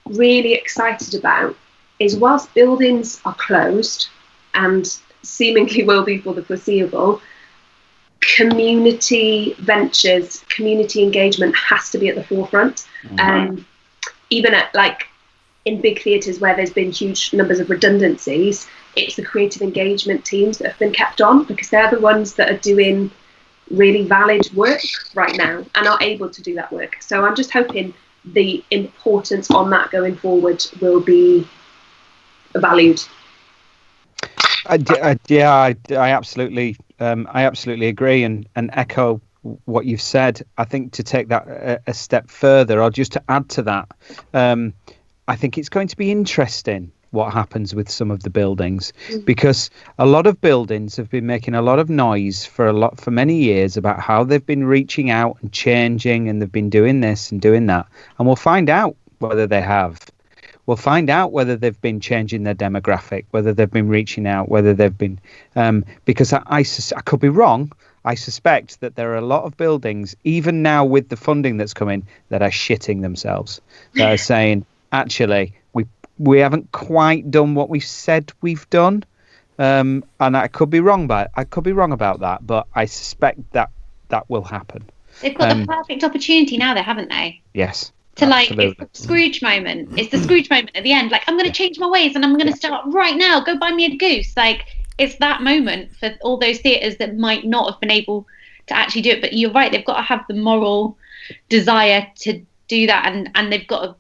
really excited about is, whilst buildings are closed and seemingly will be for the foreseeable, community ventures, community engagement has to be at the forefront. Even at in big theatres where there's been huge numbers of redundancies, it's the creative engagement teams that have been kept on, because they're the ones that are doing really valid work right now and are able to do that work. So I'm just hoping the importance on that going forward will be valued. I absolutely agree and echo what you've said. I think to take that a step further, or just to add to that, I think it's going to be interesting what happens with some of the buildings, because a lot of buildings have been making a lot of noise for many years about how they've been reaching out and changing, and they've been doing this and doing that, and we'll find out whether they have. We'll find out whether they've been changing their demographic, whether they've been reaching out, whether they've been because I could be wrong. I suspect that there are a lot of buildings, even now with the funding that's coming, that are shitting themselves. That are saying, actually, we haven't quite done what we've said we've done, and I could be wrong about that, but I suspect that will happen. They've got the perfect opportunity now, though, haven't they? Yes. To absolutely. It's the Scrooge moment. It's the Scrooge moment at the end. Like, I'm going to change my ways and I'm going to start right now. Go buy me a goose. Like, it's that moment for all those theatres that might not have been able to actually do it. But you're right. They've got to have the moral desire to do that, and they've got to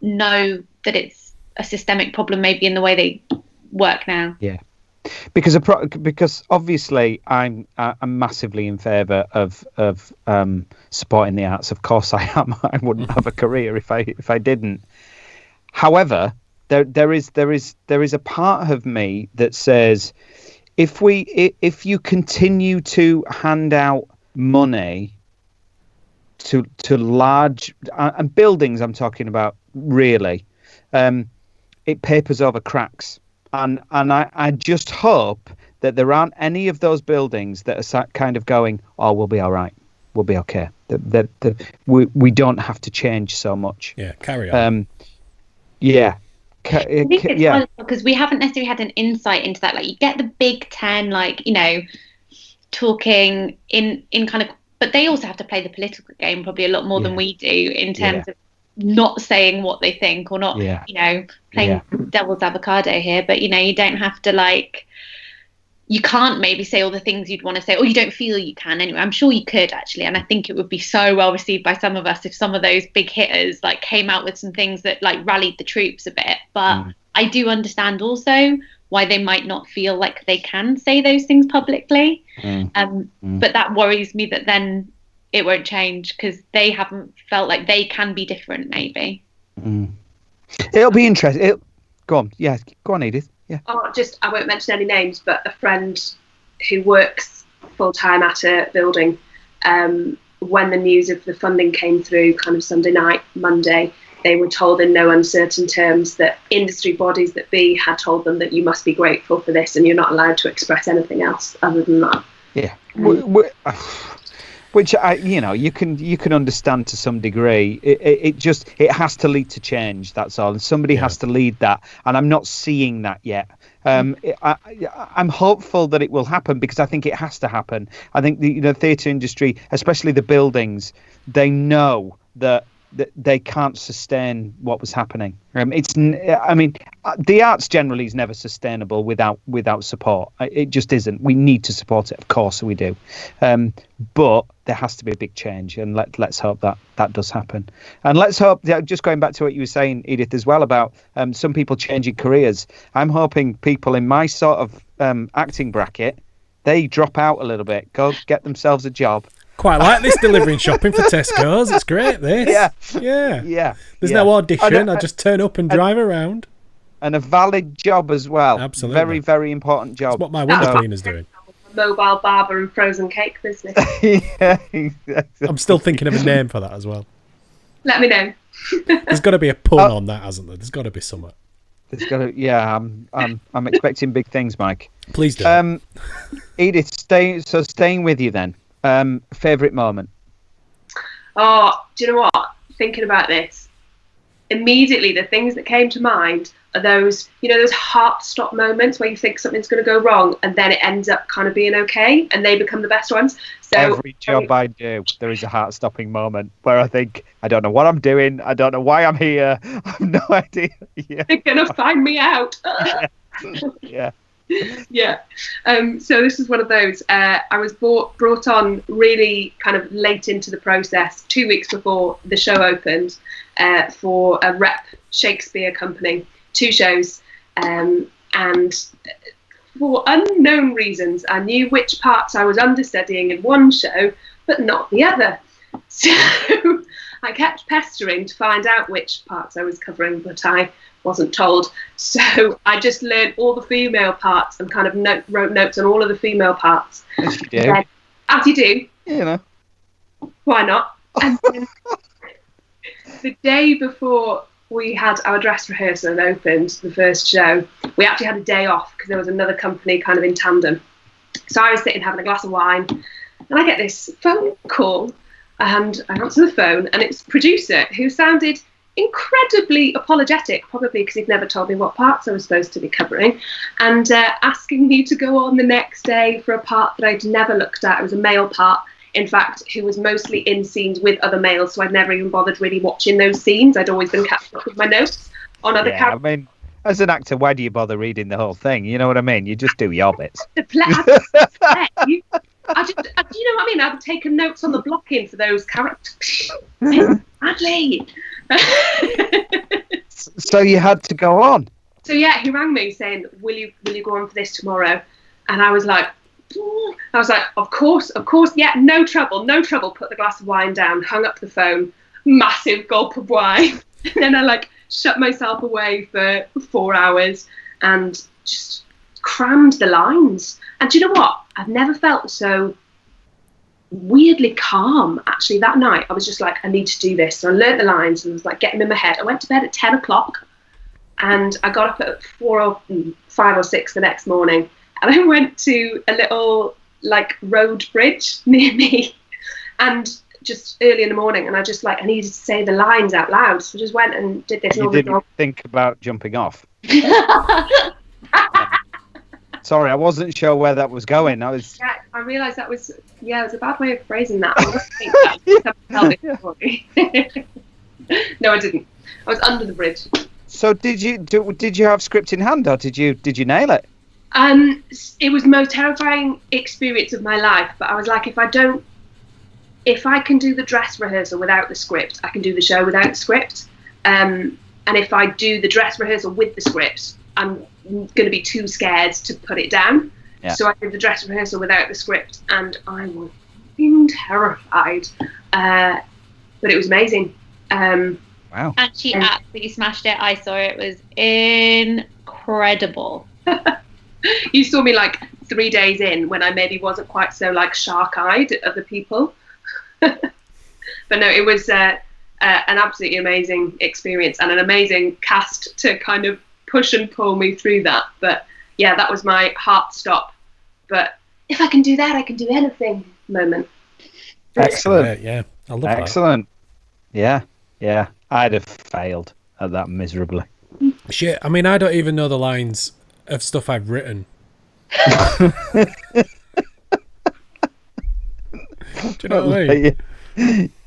know that it's a systemic problem, maybe in the way they work now. Yeah. Because obviously I'm massively in favour of supporting the arts. Of course I am. I wouldn't have a career if I didn't. However, there is a part of me that says, if you continue to hand out money to large and buildings, I'm talking about, really, it papers over cracks. And I just hope that there aren't any of those buildings that are kind of going, oh, we'll be all right, we'll be okay. That we don't have to change so much. Yeah, carry on. Yeah. I think it's hard because we haven't necessarily had an insight into that. Like, you get the Big Ten, like, you know, talking in kind of, but they also have to play the political game probably a lot more than we do in terms of not saying what they think, or not, you know, playing devil's avocado here. But, you know, you don't have to, like, you can't maybe say all the things you'd want to say, or you don't feel you can anyway. I'm sure you could, actually, and I think it would be so well received by some of us if some of those big hitters, like, came out with some things that, like, rallied the troops a bit. But I do understand also why they might not feel like they can say those things publicly. But that worries me that then it won't change because they haven't felt like they can be different, maybe. It'll be interesting. Go on. Yeah, go on, Edith. Yeah. Oh, I won't mention any names, but a friend who works full-time at a building, when the news of the funding came through kind of Sunday night, Monday, they were told in no uncertain terms that industry bodies that had told them that you must be grateful for this and you're not allowed to express anything else other than that. Yeah. Which you can understand to some degree. It has to lead to change. That's all. And somebody has to lead that. And I'm not seeing that yet. I'm hopeful that it will happen because I think it has to happen. I think the theatre industry, especially the buildings, they know that they can't sustain what was happening. The arts generally is never sustainable without support. It just isn't. We need to support it, of course we do. But there has to be a big change, and let's hope that does happen. And let's hope, just going back to what you were saying, Edith, as well, about some people changing careers. I'm hoping people in my sort of acting bracket, they drop out a little bit, go get themselves a job. Quite like this delivering shopping for Tesco's. It's great, this. Yeah. There's no audition. I just turn up and drive around. And a valid job as well. Absolutely. Very, very important job. That's what my window cleaner's doing. Mobile barber and frozen cake business. Yeah, exactly. I'm still thinking of a name for that as well. Let me know. There's got to be a pun on that, hasn't there? There's got to be somewhere. There's got to. Yeah, I'm expecting big things, Mike. Please do. Edith, staying with you then. Favourite moment? Oh, do you know what? Thinking about this, immediately the things that came to mind are those heart stop moments where you think something's going to go wrong and then it ends up kind of being okay, and they become the best ones. So every job I do, there is a heart stopping moment where I think, I don't know what I'm doing, I don't know why I'm here, I have no idea. Yeah. They're going to find me out. Yeah. Yeah. So this is one of those. I was brought on really kind of late into the process, 2 weeks before the show opened, for a rep Shakespeare company, 2 shows, and for unknown reasons I knew which parts I was understudying in one show, but not the other. So I kept pestering to find out which parts I was covering, but I wasn't told. So I just learned all the female parts and kind of wrote notes on all of the female parts. As you do. Then, as you do. You know. Why not? And then the day before we had our dress rehearsal and opened the first show, we actually had a day off because there was another company kind of in tandem. So I was sitting having a glass of wine, and I get this phone call, and I answer the phone, and it's the producer, who sounded incredibly apologetic, probably because he'd never told me what parts I was supposed to be covering, and asking me to go on the next day for a part that I'd never looked at. It was a male part, in fact, who was mostly in scenes with other males, so I'd never even bothered really watching those scenes. I'd always been catching up with my notes on other characters. I mean, as an actor, why do you bother reading the whole thing? You know what I mean? You just do your bits. The play. You know what I mean? I've taken notes on the blocking for those characters. Badly. So you had to go on. So yeah, he rang me saying, "Will you go on for this tomorrow?" And I was like, "Of course, yeah, no trouble." Put the glass of wine down, hung up the phone, massive gulp of wine, and then I shut myself away for 4 hours and just crammed the lines. And do you know what? I've never felt so weirdly calm. Actually, that night I was just like, I need to do this. So I learnt the lines and was like getting them in my head. I went to bed at 10 o'clock and I got up at 5 or 6 the next morning, and I went to a little road bridge near me, and just early in the morning, and I just I needed to say the lines out loud, so I just went and did this. You didn't think about jumping off? Sorry, I wasn't sure where that was going. I realised that was it was a bad way of phrasing that. No, I didn't. I was under the bridge. So did you have script in hand, or did you nail it? It was the most terrifying experience of my life, but I was like, if I can do the dress rehearsal without the script, I can do the show without the script. And if I do the dress rehearsal with the script, I'm going to be too scared to put it down. Yeah. So I did the dress rehearsal without the script, and I was being terrified. But it was amazing. Wow. And she absolutely smashed it. I saw it. It was incredible. You saw me 3 days in when I maybe wasn't quite so shark-eyed at other people. But no, it was an absolutely amazing experience and an amazing cast to kind of push and pull me through that. But yeah, that was my heart stop. But if I can do that, I can do anything moment. Excellent. Yeah, I love that. Excellent. Yeah. I'd have failed at that miserably. Shit, I mean, I don't even know the lines of stuff I've written. Do you know what I mean?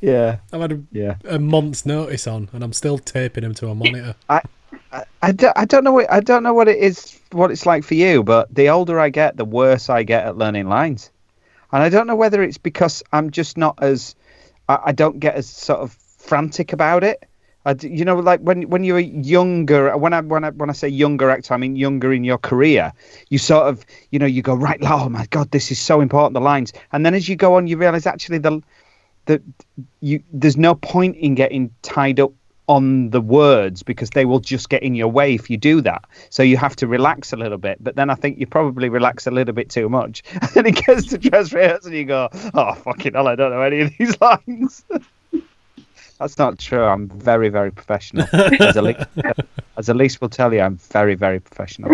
Yeah. I've had a month's notice on, and I'm still taping them to a monitor. I don't know what it is, what it's like for you, but the older I get, the worse I get at learning lines. And I don't know whether it's because I'm just not as, I don't get as sort of frantic about it. When you're younger, when I say younger actor, I mean younger in your career, you sort of, you go, right, oh my God, this is so important, the lines. And then as you go on, you realise actually there's no point in getting tied up on the words because they will just get in your way if you do that. So you have to relax a little bit. But then I think you probably relax a little bit too much. And then it gets to dress rehearsal and you go, oh, fucking hell, I don't know any of these lines. That's not true. I'm very, very professional. As Elise will tell you, I'm very, very professional.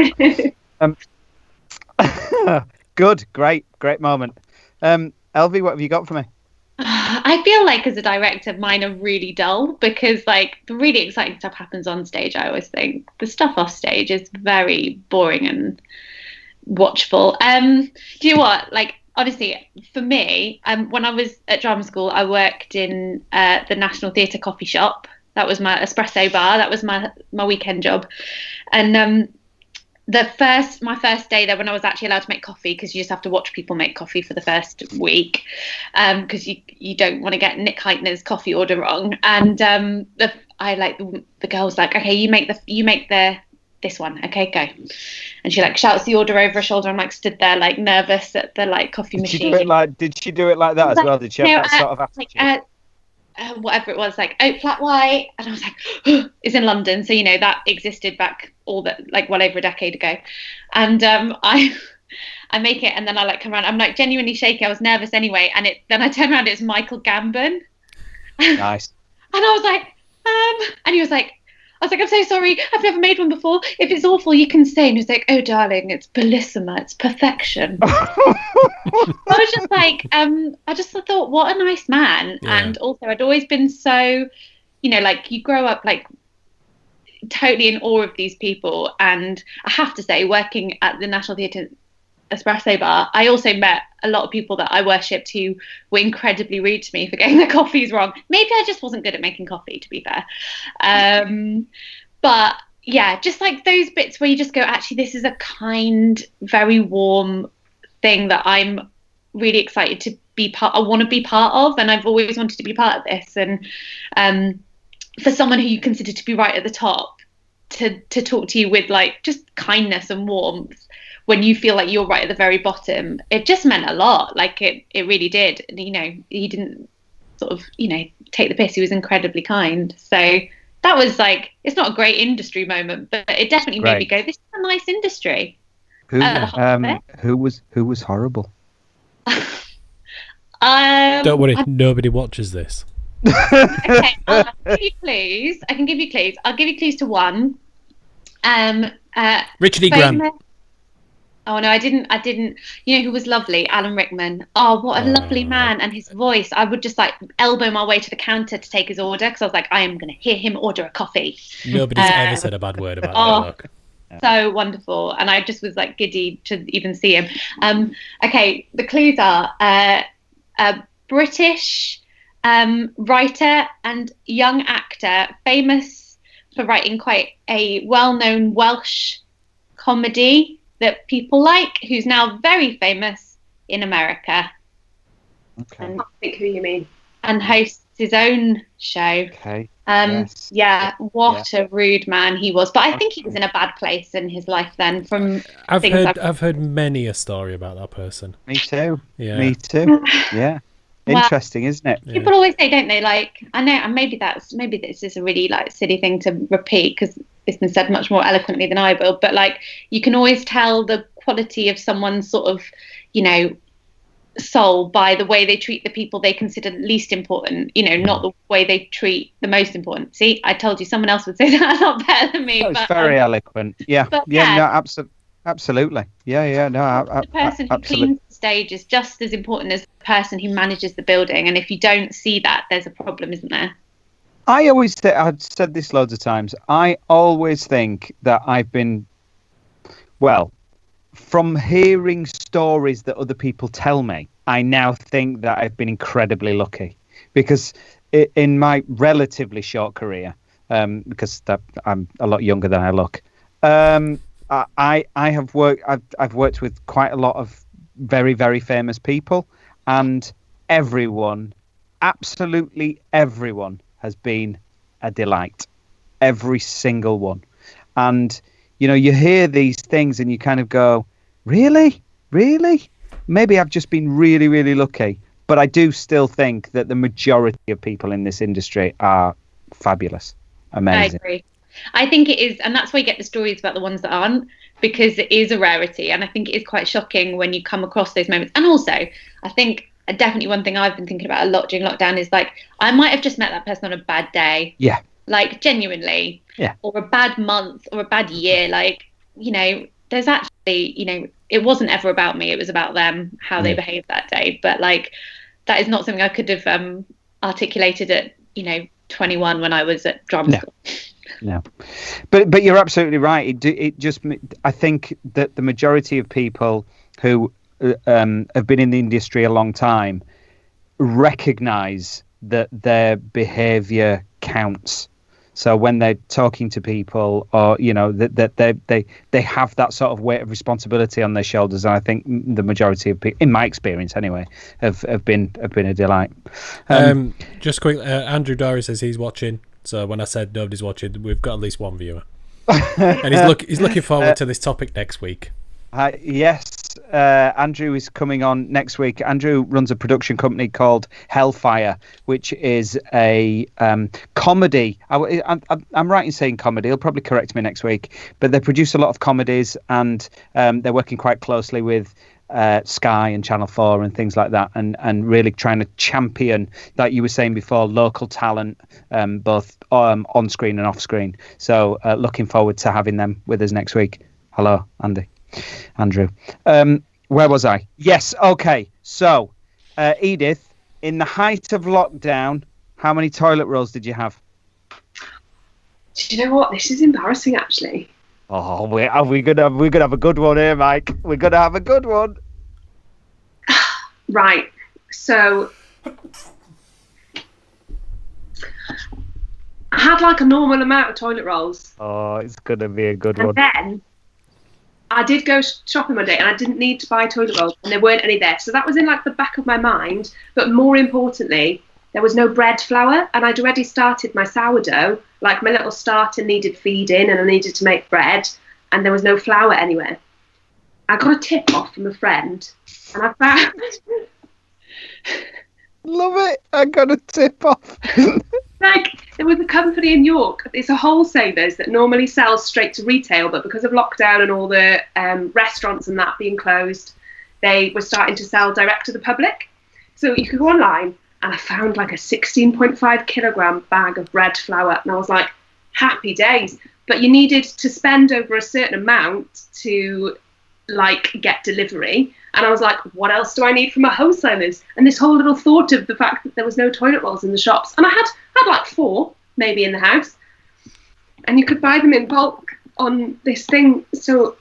Good. Great moment. Elvi, what have you got for me? I feel like as a director, mine are really dull because the really exciting stuff happens on stage. I always think the stuff off stage is very boring and watchable. Do you know what? Honestly, for me, when I was at drama school, I worked in the National Theatre coffee shop. That was my espresso bar. That was my weekend job. And my first day there, when I was actually allowed to make coffee, because you just have to watch people make coffee for the first week, because you don't want to get Nick Heitner's coffee order wrong. And the girl was like, okay, you make the this one, okay, go. And she like shouts the order over her shoulder. I'm like stood there like nervous at the like coffee machine. Did she do it like that as well? Did she have that sort of attitude? Like, whatever it was, like oat flat white, and I was like, it's in London, so you know that existed back well over a decade ago. And I make it, and then I like come around. I'm like genuinely shaky. I was nervous anyway, and then I turn around. It's Michael Gambon. Nice. And I was like, and he was like, I was like, I'm so sorry, I've never made one before. If it's awful, you can say. And he was like, oh, darling, it's bellissima, it's perfection. I was just like, I just thought, what a nice man. Yeah. And also, I'd always been so, you know, like you grow up like totally in awe of these people. And I have to say, working at the National Theatre Espresso Bar, I also met a lot of people that I worshipped who were incredibly rude to me for getting their coffees wrong. Maybe I just wasn't good at making coffee, to be fair. But yeah, just like those bits where you just go, actually, this is a kind, very warm thing that I'm really excited to be part. I want to be part of, and I've always wanted to be part of this. And for someone who you consider to be right at the top, to talk to you with like just kindness and warmth when you feel like you're right at the very bottom, it just meant a lot. Like it really did. And, you know, he didn't sort of, you know, take the piss. He was incredibly kind. So that was like, it's not a great industry moment, but it definitely made me go, this is a nice industry. Who was horrible? Don't worry, nobody watches this. Okay, I'll give you clues. I can give you clues. I'll give you clues to one. Richard E. Grant. Oh no, I didn't. You know who was lovely? Alan Rickman. Oh, what a lovely man, and his voice. I would just like elbow my way to the counter to take his order because I was like, I am going to hear him order a coffee. Nobody's ever said a bad word about that work. So wonderful, and I just was like giddy to even see him. Okay, the clues are a British writer and young actor, famous for writing quite a well-known Welsh comedy that people like, who's now very famous in America. Okay. And, I think who you mean. And hosts his own show. Okay. Yes. Yeah, what a rude man he was. But I think he was in a bad place in his life then. I've heard many a story about that person. Me too. Yeah. Me too. Yeah. Interesting, isn't it? People always say, don't they? Like, I know, and maybe this is a really like silly thing to repeat because it's been said much more eloquently than I will. But like, you can always tell the quality of someone's sort of, you know, soul by the way they treat the people they consider least important. You know, not the way they treat the most important. See, I told you, someone else would say that a lot better than me. It's very eloquent. Yeah. No, absolutely. Yeah. No, the person who cleans the stage is just as important as the person who manages the building. And if you don't see that, there's a problem, isn't there? I've said this loads of times. I always think that I've been, well, from hearing stories that other people tell me, I now think that I've been incredibly lucky because in my relatively short career, because I'm a lot younger than I look, I've worked with quite a lot of very, very famous people, and everyone, absolutely everyone, has been a delight. Every single one. And, you know, you hear these things and you kind of go, really? Maybe I've just been really, really lucky. But I do still think that the majority of people in this industry are fabulous. Amazing. I agree. I think it is, and that's why you get the stories about the ones that aren't, because it is a rarity. And I think it is quite shocking when you come across those moments. And also, I think definitely one thing I've been thinking about a lot during lockdown is like, I might have just met that person on a bad day. Yeah. Like, genuinely. Yeah. Or a bad month or a bad year. Like, you know, there's actually, you know, it wasn't ever about me. It was about them, how they behaved that day. But like, that is not something I could have articulated at, you know, 21 when I was at drama school. No, but you're absolutely right. I think that the majority of people who have been in the industry a long time recognize that their behavior counts. So when they're talking to people, or you know, that they have that sort of weight of responsibility on their shoulders. And I think the majority of people, in my experience anyway, have been a delight. Just quick, Andrew Dory says he's watching. So when I said nobody's watching, we've got at least one viewer. And he's looking forward to this topic next week. Yes, Andrew is coming on next week. Andrew runs a production company called Hellfire, which is a comedy. I'm right in saying comedy. He'll probably correct me next week. But they produce a lot of comedies, and they're working quite closely with Sky and Channel 4 and things like that, and really trying to champion, like you were saying before, local talent, both on screen and off screen. So looking forward to having them with us next week. Hello, Andrew. Where was I? Yes, okay. So, Edith, in the height of lockdown, how many toilet rolls did you have? Do you know what? This is embarrassing, actually. Oh, we're gonna have a good one here, Mike. We're gonna have a good one. Right. So I had like a normal amount of toilet rolls. Oh, it's gonna be a good and one. Then I did go shopping one day, and I didn't need to buy toilet rolls, and there weren't any there. So that was in like the back of my mind. But more importantly, there was no bread flour, and I'd already started my sourdough. Like my little starter needed feeding, and I needed to make bread, and there was no flour anywhere. I got a tip off from a friend, and I found. Love it. I got a tip off. Like, there was a company in York. It's a wholesalers that normally sells straight to retail, but because of lockdown and all the restaurants and that being closed, they were starting to sell direct to the public. So you could go online, and I found like a 16.5 kilogram bag of bread flour, and I was like, happy days. But you needed to spend over a certain amount to like get delivery, and I was like, what else do I need from a wholesalers? And this whole little thought of the fact that there was no toilet rolls in the shops, and I had like 4 maybe in the house, and you could buy them in bulk on this thing. So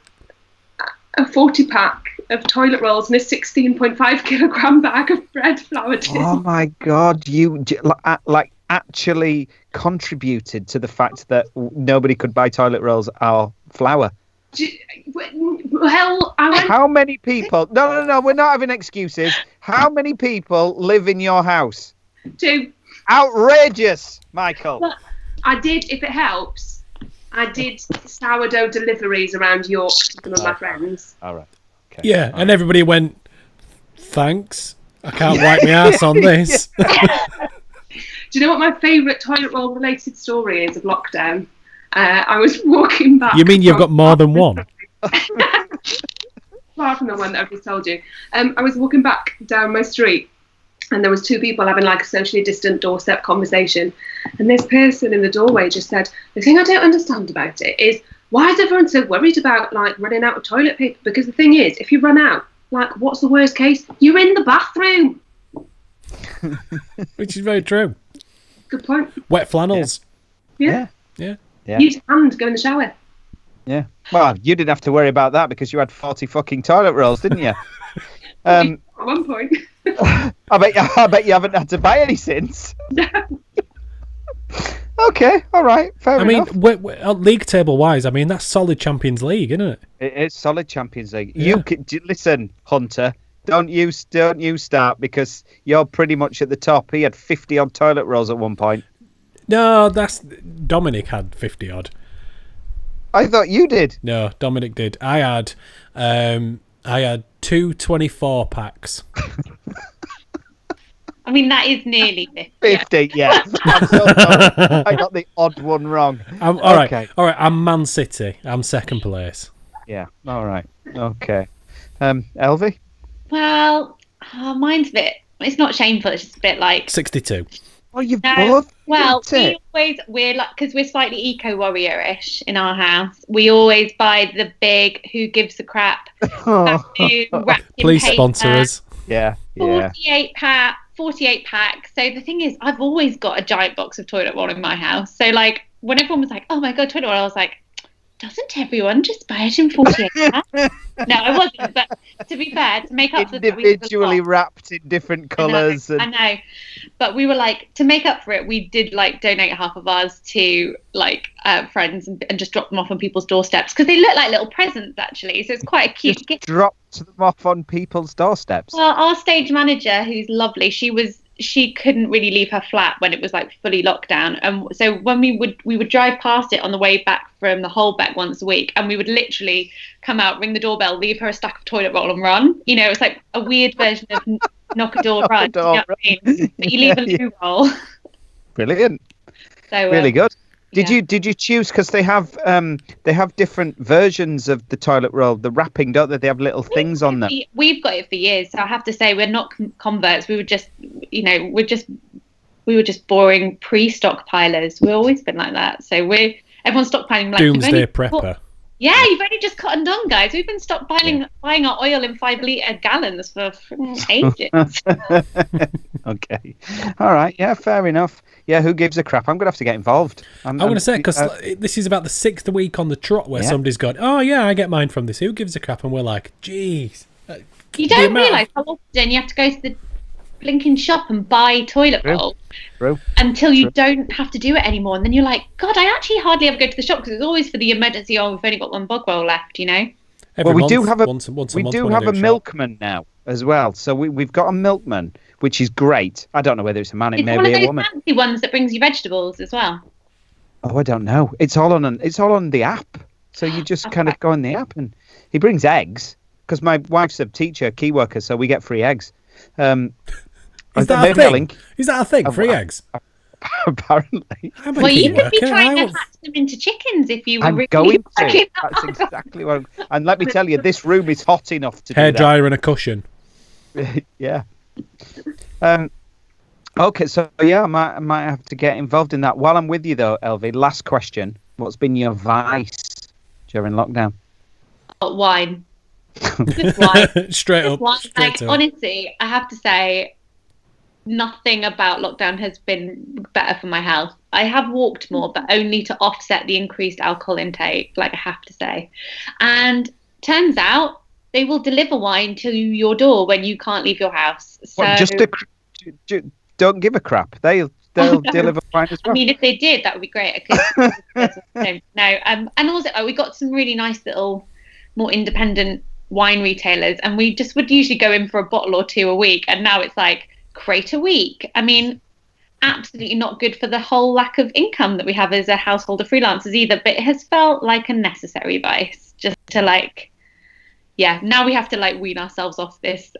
a 40 pack of toilet rolls and a 16.5 kilogram bag of bread flour tin. Oh my God, you like actually contributed to the fact that nobody could buy toilet rolls or flour. Well, How many people? No, we're not having excuses. How many people live in your house? 2. Outrageous, Michael. Well, I did, if it helps, I did sourdough deliveries around York to some of my friends. All right. Okay. Yeah, and everybody went, thanks. I can't wipe my ass on this. Do you know what my favourite toilet roll related story is of lockdown? I was walking back. You mean you've got more than one? Apart from the one that I've just told you. I was walking back down my street, and there was 2 people having like a socially distant doorstep conversation, and this person in the doorway just said, the thing I don't understand about it is, why is everyone so worried about like running out of toilet paper? Because the thing is, if you run out, like, what's the worst case? You're in the bathroom. Which is very true. Good point. Wet flannels. Yeah. Use hand, go in the shower. Yeah. Well, you didn't have to worry about that because you had 40 fucking toilet rolls, didn't you? At one point. I bet you haven't had to buy any since. Okay, all right, fair enough. I mean, league table wise, I mean that's solid Champions League, isn't it? It is solid Champions League. Yeah. You can, listen, Hunter. Don't you start because you're pretty much at the top. He had 50 odd toilet rolls at one point. No, that's Dominic had 50 odd. I thought you did. No, Dominic did. I had 2 24 packs. I mean, that is nearly 50. 50, yeah. I'm so sorry. I got the odd one wrong. All right. I'm Man City. I'm second place. Yeah. All right. Okay. Elvi? Well, mine's a bit. It's not shameful. It's just a bit like 62. Oh, you've no. both. Well, we're like, because we're slightly eco warrior-ish in our house. We always buy the big who gives a crap. Please sponsor us. Yeah. 48 pack. So the thing is, I've always got a giant box of toilet roll in my house. So like, when everyone was like, "Oh my god, toilet roll," I was like, doesn't everyone just buy it in 48 packs? No, I wasn't. But to be fair, to make up for that, individually wrapped in different colours. I know. But we were like, to make up for it, we did like donate half of ours to like friends and just drop them off on people's doorsteps because they look like little presents actually. So it's quite a cute gift. Dropped them off on people's doorsteps. Well, our stage manager, who's lovely, she was she couldn't really leave her flat when it was like fully lockdown. And so when we would drive past it on the way back from the Holbeck once a week, and we would literally come out, ring the doorbell, leave her a stack of toilet roll and run. You know, it's like a weird version of knock a door run. You know what I mean? But you leave a loo roll. Brilliant. So really good. Did you choose, because they have different versions of the toilet roll, the wrapping, don't they? They have little things on them. We've got it for years, so I have to say we're not converts. We were just, we were just boring pre-stockpilers. We've always been like that. So everyone's stockpiling like doomsday prepper. Yeah, you've only just cut and done, guys. We've been stockpiling, buying our oil in 5-litre gallons for ages. Okay. All right. Yeah, fair enough. Yeah, who gives a crap? I'm going to have to get involved. I want to say, because this is about the 6th week on the trot where somebody's gone, oh, yeah, I get mine from this. Who gives a crap? And we're like, geez. You don't realise how often you have to go to the blinking shop and buy toilet roll until you don't have to do it anymore. And then you're like, God, I actually hardly ever go to the shop because it's always for the emergency, we've only got one bog roll left, you know? We do have a milkman now as well. So we've got a milkman, which is great. I don't know whether it's a man, it may be a woman. It's one of those fancy ones that brings you vegetables as well. Oh, I don't know. It's all on the app. So you just kind of go on the app, and he brings eggs, because my wife's a teacher, key worker, so we get free eggs. Is that a thing? Is that a thing? Free eggs? Apparently. Well, you could be trying to hatch them into chickens if you were really going to. That's exactly what. And let me tell you, this room is hot enough to hair dryer and a cushion. Yeah. Okay, so yeah, I might have to get involved in that. While I'm with you though, Elvi, last question: what's been your vice during lockdown? Wine. Just wine. Straight up. Honestly, I have to say, nothing about lockdown has been better for my health. I have walked more, but only to offset the increased alcohol intake, like I have to say. And turns out they will deliver wine to your door when you can't leave your house. So don't give a crap. They'll deliver wine as well. I mean, if they did, that would be great. No. And also, we got some really nice little, more independent wine retailers, and we just would usually go in for a bottle or two a week, and now it's like crate a week. I mean, absolutely not good for the whole lack of income that we have as a household of freelancers either, but it has felt like a necessary vice just to now we have to wean ourselves off this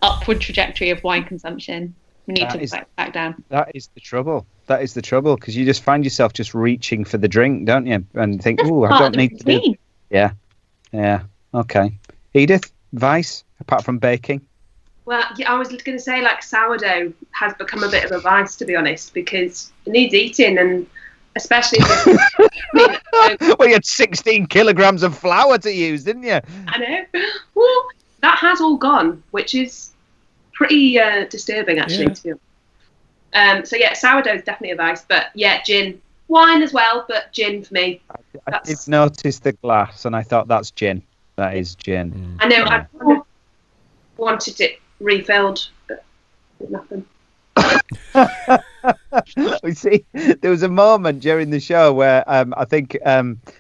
upward trajectory of wine consumption. We need to back down. That is the trouble, because you just find yourself just reaching for the drink, don't you, and think, oh, I don't need to do. Yeah. Okay. Edith, vice apart from baking? Well, yeah, I was going to say sourdough has become a bit of a vice, to be honest, because it needs eating, and especially well, you had 16 kilograms of flour to use, didn't you? I know. Well, that has all gone, which is pretty disturbing, actually, to be honest. So yeah, sourdough is definitely a vice, but yeah, gin. Wine as well, but gin for me. I did notice the glass, and I thought that's gin. That is gin. I know. I kind of wanted it refilled, but nothing. We see, there was a moment during the show where I think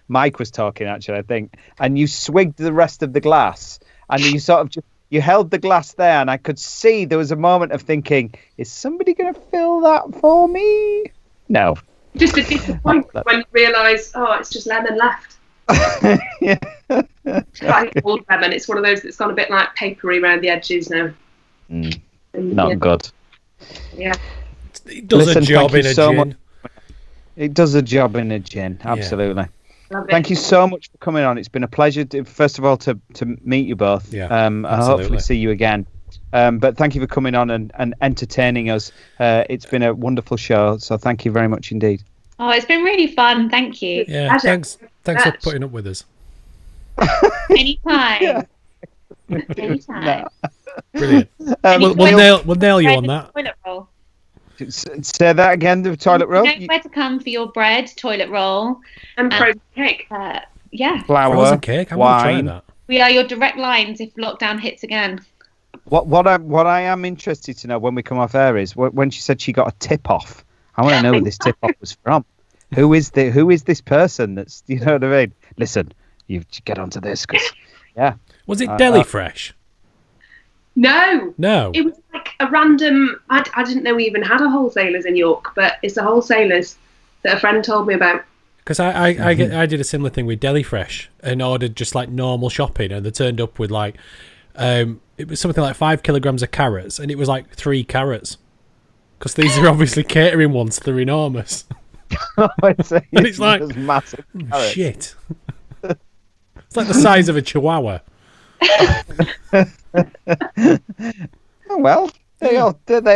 Mike was talking, actually, and you swigged the rest of the glass, and you sort of you held the glass there, and I could see there was a moment of thinking, is somebody going to fill that for me? No. Just a disappointment when you realise, it's just lemon left. Like old lemon, it's one of those that's gone a bit papery around the edges now. Not good. Yeah. It does a job in a gin. It does a job in a gin, absolutely. Thank you so much for coming on. It's been a pleasure, first of all, to meet you both. And hopefully see you again. But thank you for coming on and entertaining us. It's been a wonderful show, so thank you very much indeed. Oh, it's been really fun. Thank you. Yeah, thanks for putting up with us. Anytime. Anytime. Brilliant. We'll nail you on that. Toilet roll. Say that again, the toilet roll? You know where to come for your bread, toilet roll. And frozen cake. Flour, frozen cake. I'm going to try that. We are your direct lines if lockdown hits again. What I am interested to know when we come off air is when she said she got a tip off. I want to know where this tip off was from. Who is this person? That's, you know what I mean? Listen, you get onto this, cause, Was it Deli Fresh? No. No. It was like a random. I didn't know we even had a wholesalers in York, but it's the wholesalers that a friend told me about. Because I did a similar thing with Deli Fresh and ordered just like normal shopping, and they turned up with like it was something like 5 kilograms of carrots, and it was like 3 carrots. Because these are obviously catering ones, so they're enormous. And it's like massive carrots. Shit. It's like the size of a chihuahua. Oh well, they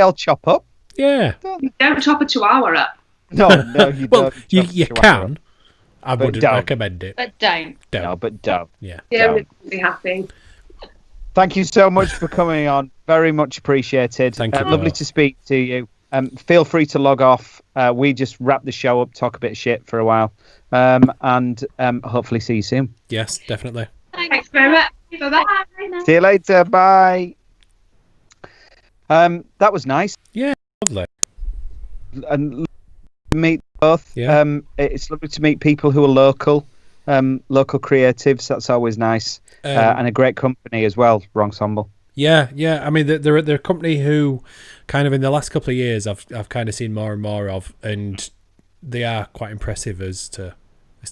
all chop up. Yeah. You don't chop a chihuahua up. No, you Well, don't. you can. I But wouldn't don't. recommend it. But don't. No, but don't. Yeah. Yeah, No. we'd be happy. Thank you so much for coming on. Very much appreciated. Thank you, lovely Paul. to speak to you. Feel free to log off. We just wrap the show up, talk a bit of shit for a while, and hopefully see you soon. Yes, definitely. Thanks very much. Bye-bye. See you later. Bye. That was nice. Lovely. And meet both. Yeah. It's lovely to meet people who are local creatives. That's always nice. And a great company as well, Wrongsemble. Yeah. I mean, they're a company who, kind of in the last couple of years, I've kind of seen more and more of, and they are quite impressive as to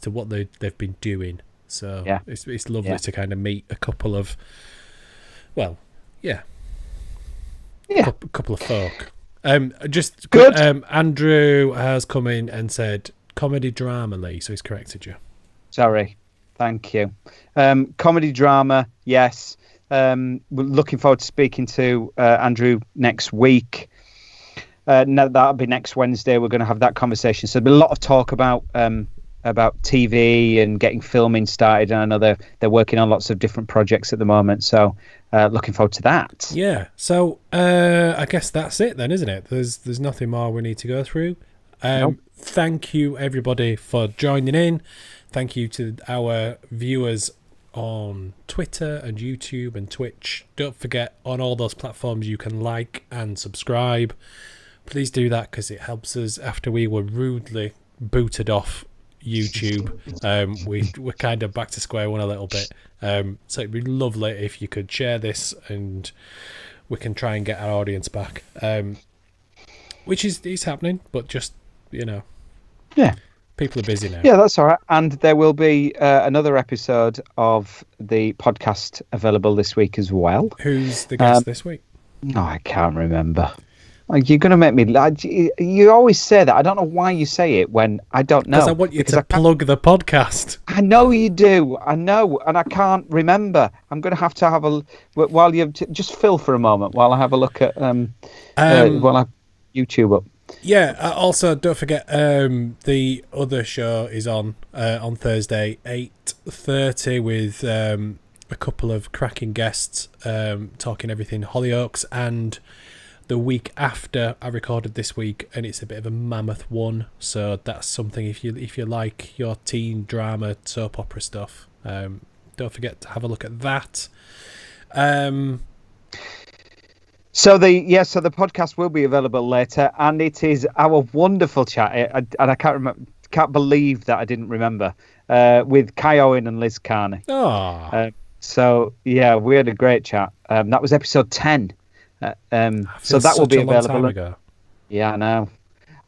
what they've been doing. So Yeah. it's lovely to kind of meet a couple of, well, yeah, Yeah. couple of folk. Just Good. Andrew has come in and said comedy drama, Lee, so he's corrected you. Sorry. Thank you. Comedy drama, yes. We're looking forward to speaking to Andrew next week. No, that'll be next Wednesday. We're going to have that conversation. So there'll be a lot of talk about TV and getting filming started. And I know they're working on lots of different projects at the moment. So looking forward to that. Yeah. So I guess that's it then, isn't it? There's nothing more we need to go through. Nope. Thank you everybody for joining in. Thank you to our viewers on Twitter and YouTube and Twitch. Don't forget, on all those platforms you can like and subscribe. Please do that because it helps us after we were rudely booted off YouTube. We're kind of back to square one a little bit. So it'd be lovely if you could share this and we can try and get our audience back. Which is happening, but just, Yeah. people are busy now. Yeah, that's all right. And there will be another episode of the podcast available this week as well. Who's the guest this week? No, I can't remember. Like, you're going to make me... You always say that. I don't know why you say it when I don't know. Because I want you to plug the podcast. I know you do. I know. And I can't remember. I'm going to have while you... Just fill for a moment while I have a look at... while I have YouTube up. Yeah, also don't forget the other show is on Thursday 8:30 with a couple of cracking guests talking everything Hollyoaks, and the week after I recorded this week, and it's a bit of a mammoth one, so that's something if you like your teen drama soap opera stuff, don't forget to have a look at that. So the podcast will be available later, and it is our wonderful chat, and I can't believe that I didn't remember, with Kai Owen and Liz Carney. Oh, so yeah, we had a great chat. That was episode 10. So that will be available. Ago. Yeah, I know.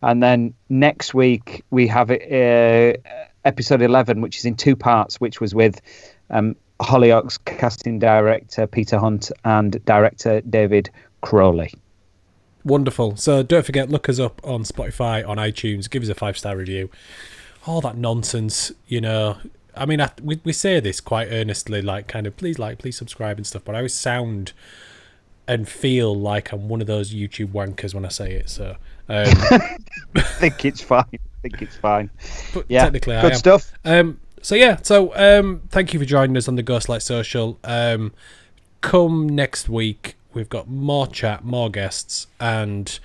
And then next week we have episode 11, which is in 2 parts, which was with Hollyoaks casting director Peter Hunt and director David Crowley. Wonderful. So don't forget, look us up on Spotify, on iTunes, give us a 5-star review. All that nonsense, I mean, we say this quite earnestly, like kind of please subscribe and stuff, but I always sound and feel like I'm one of those YouTube wankers when I say it. So I think it's fine. But yeah, technically good stuff. So thank you for joining us on the Ghostlight Social. Come next week, we've got more chat, more guests, and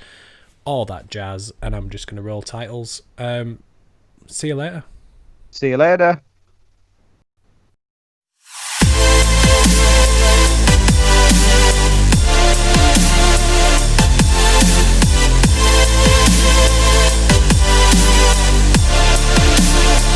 all that jazz. And I'm just going to roll titles. See you later. See you later.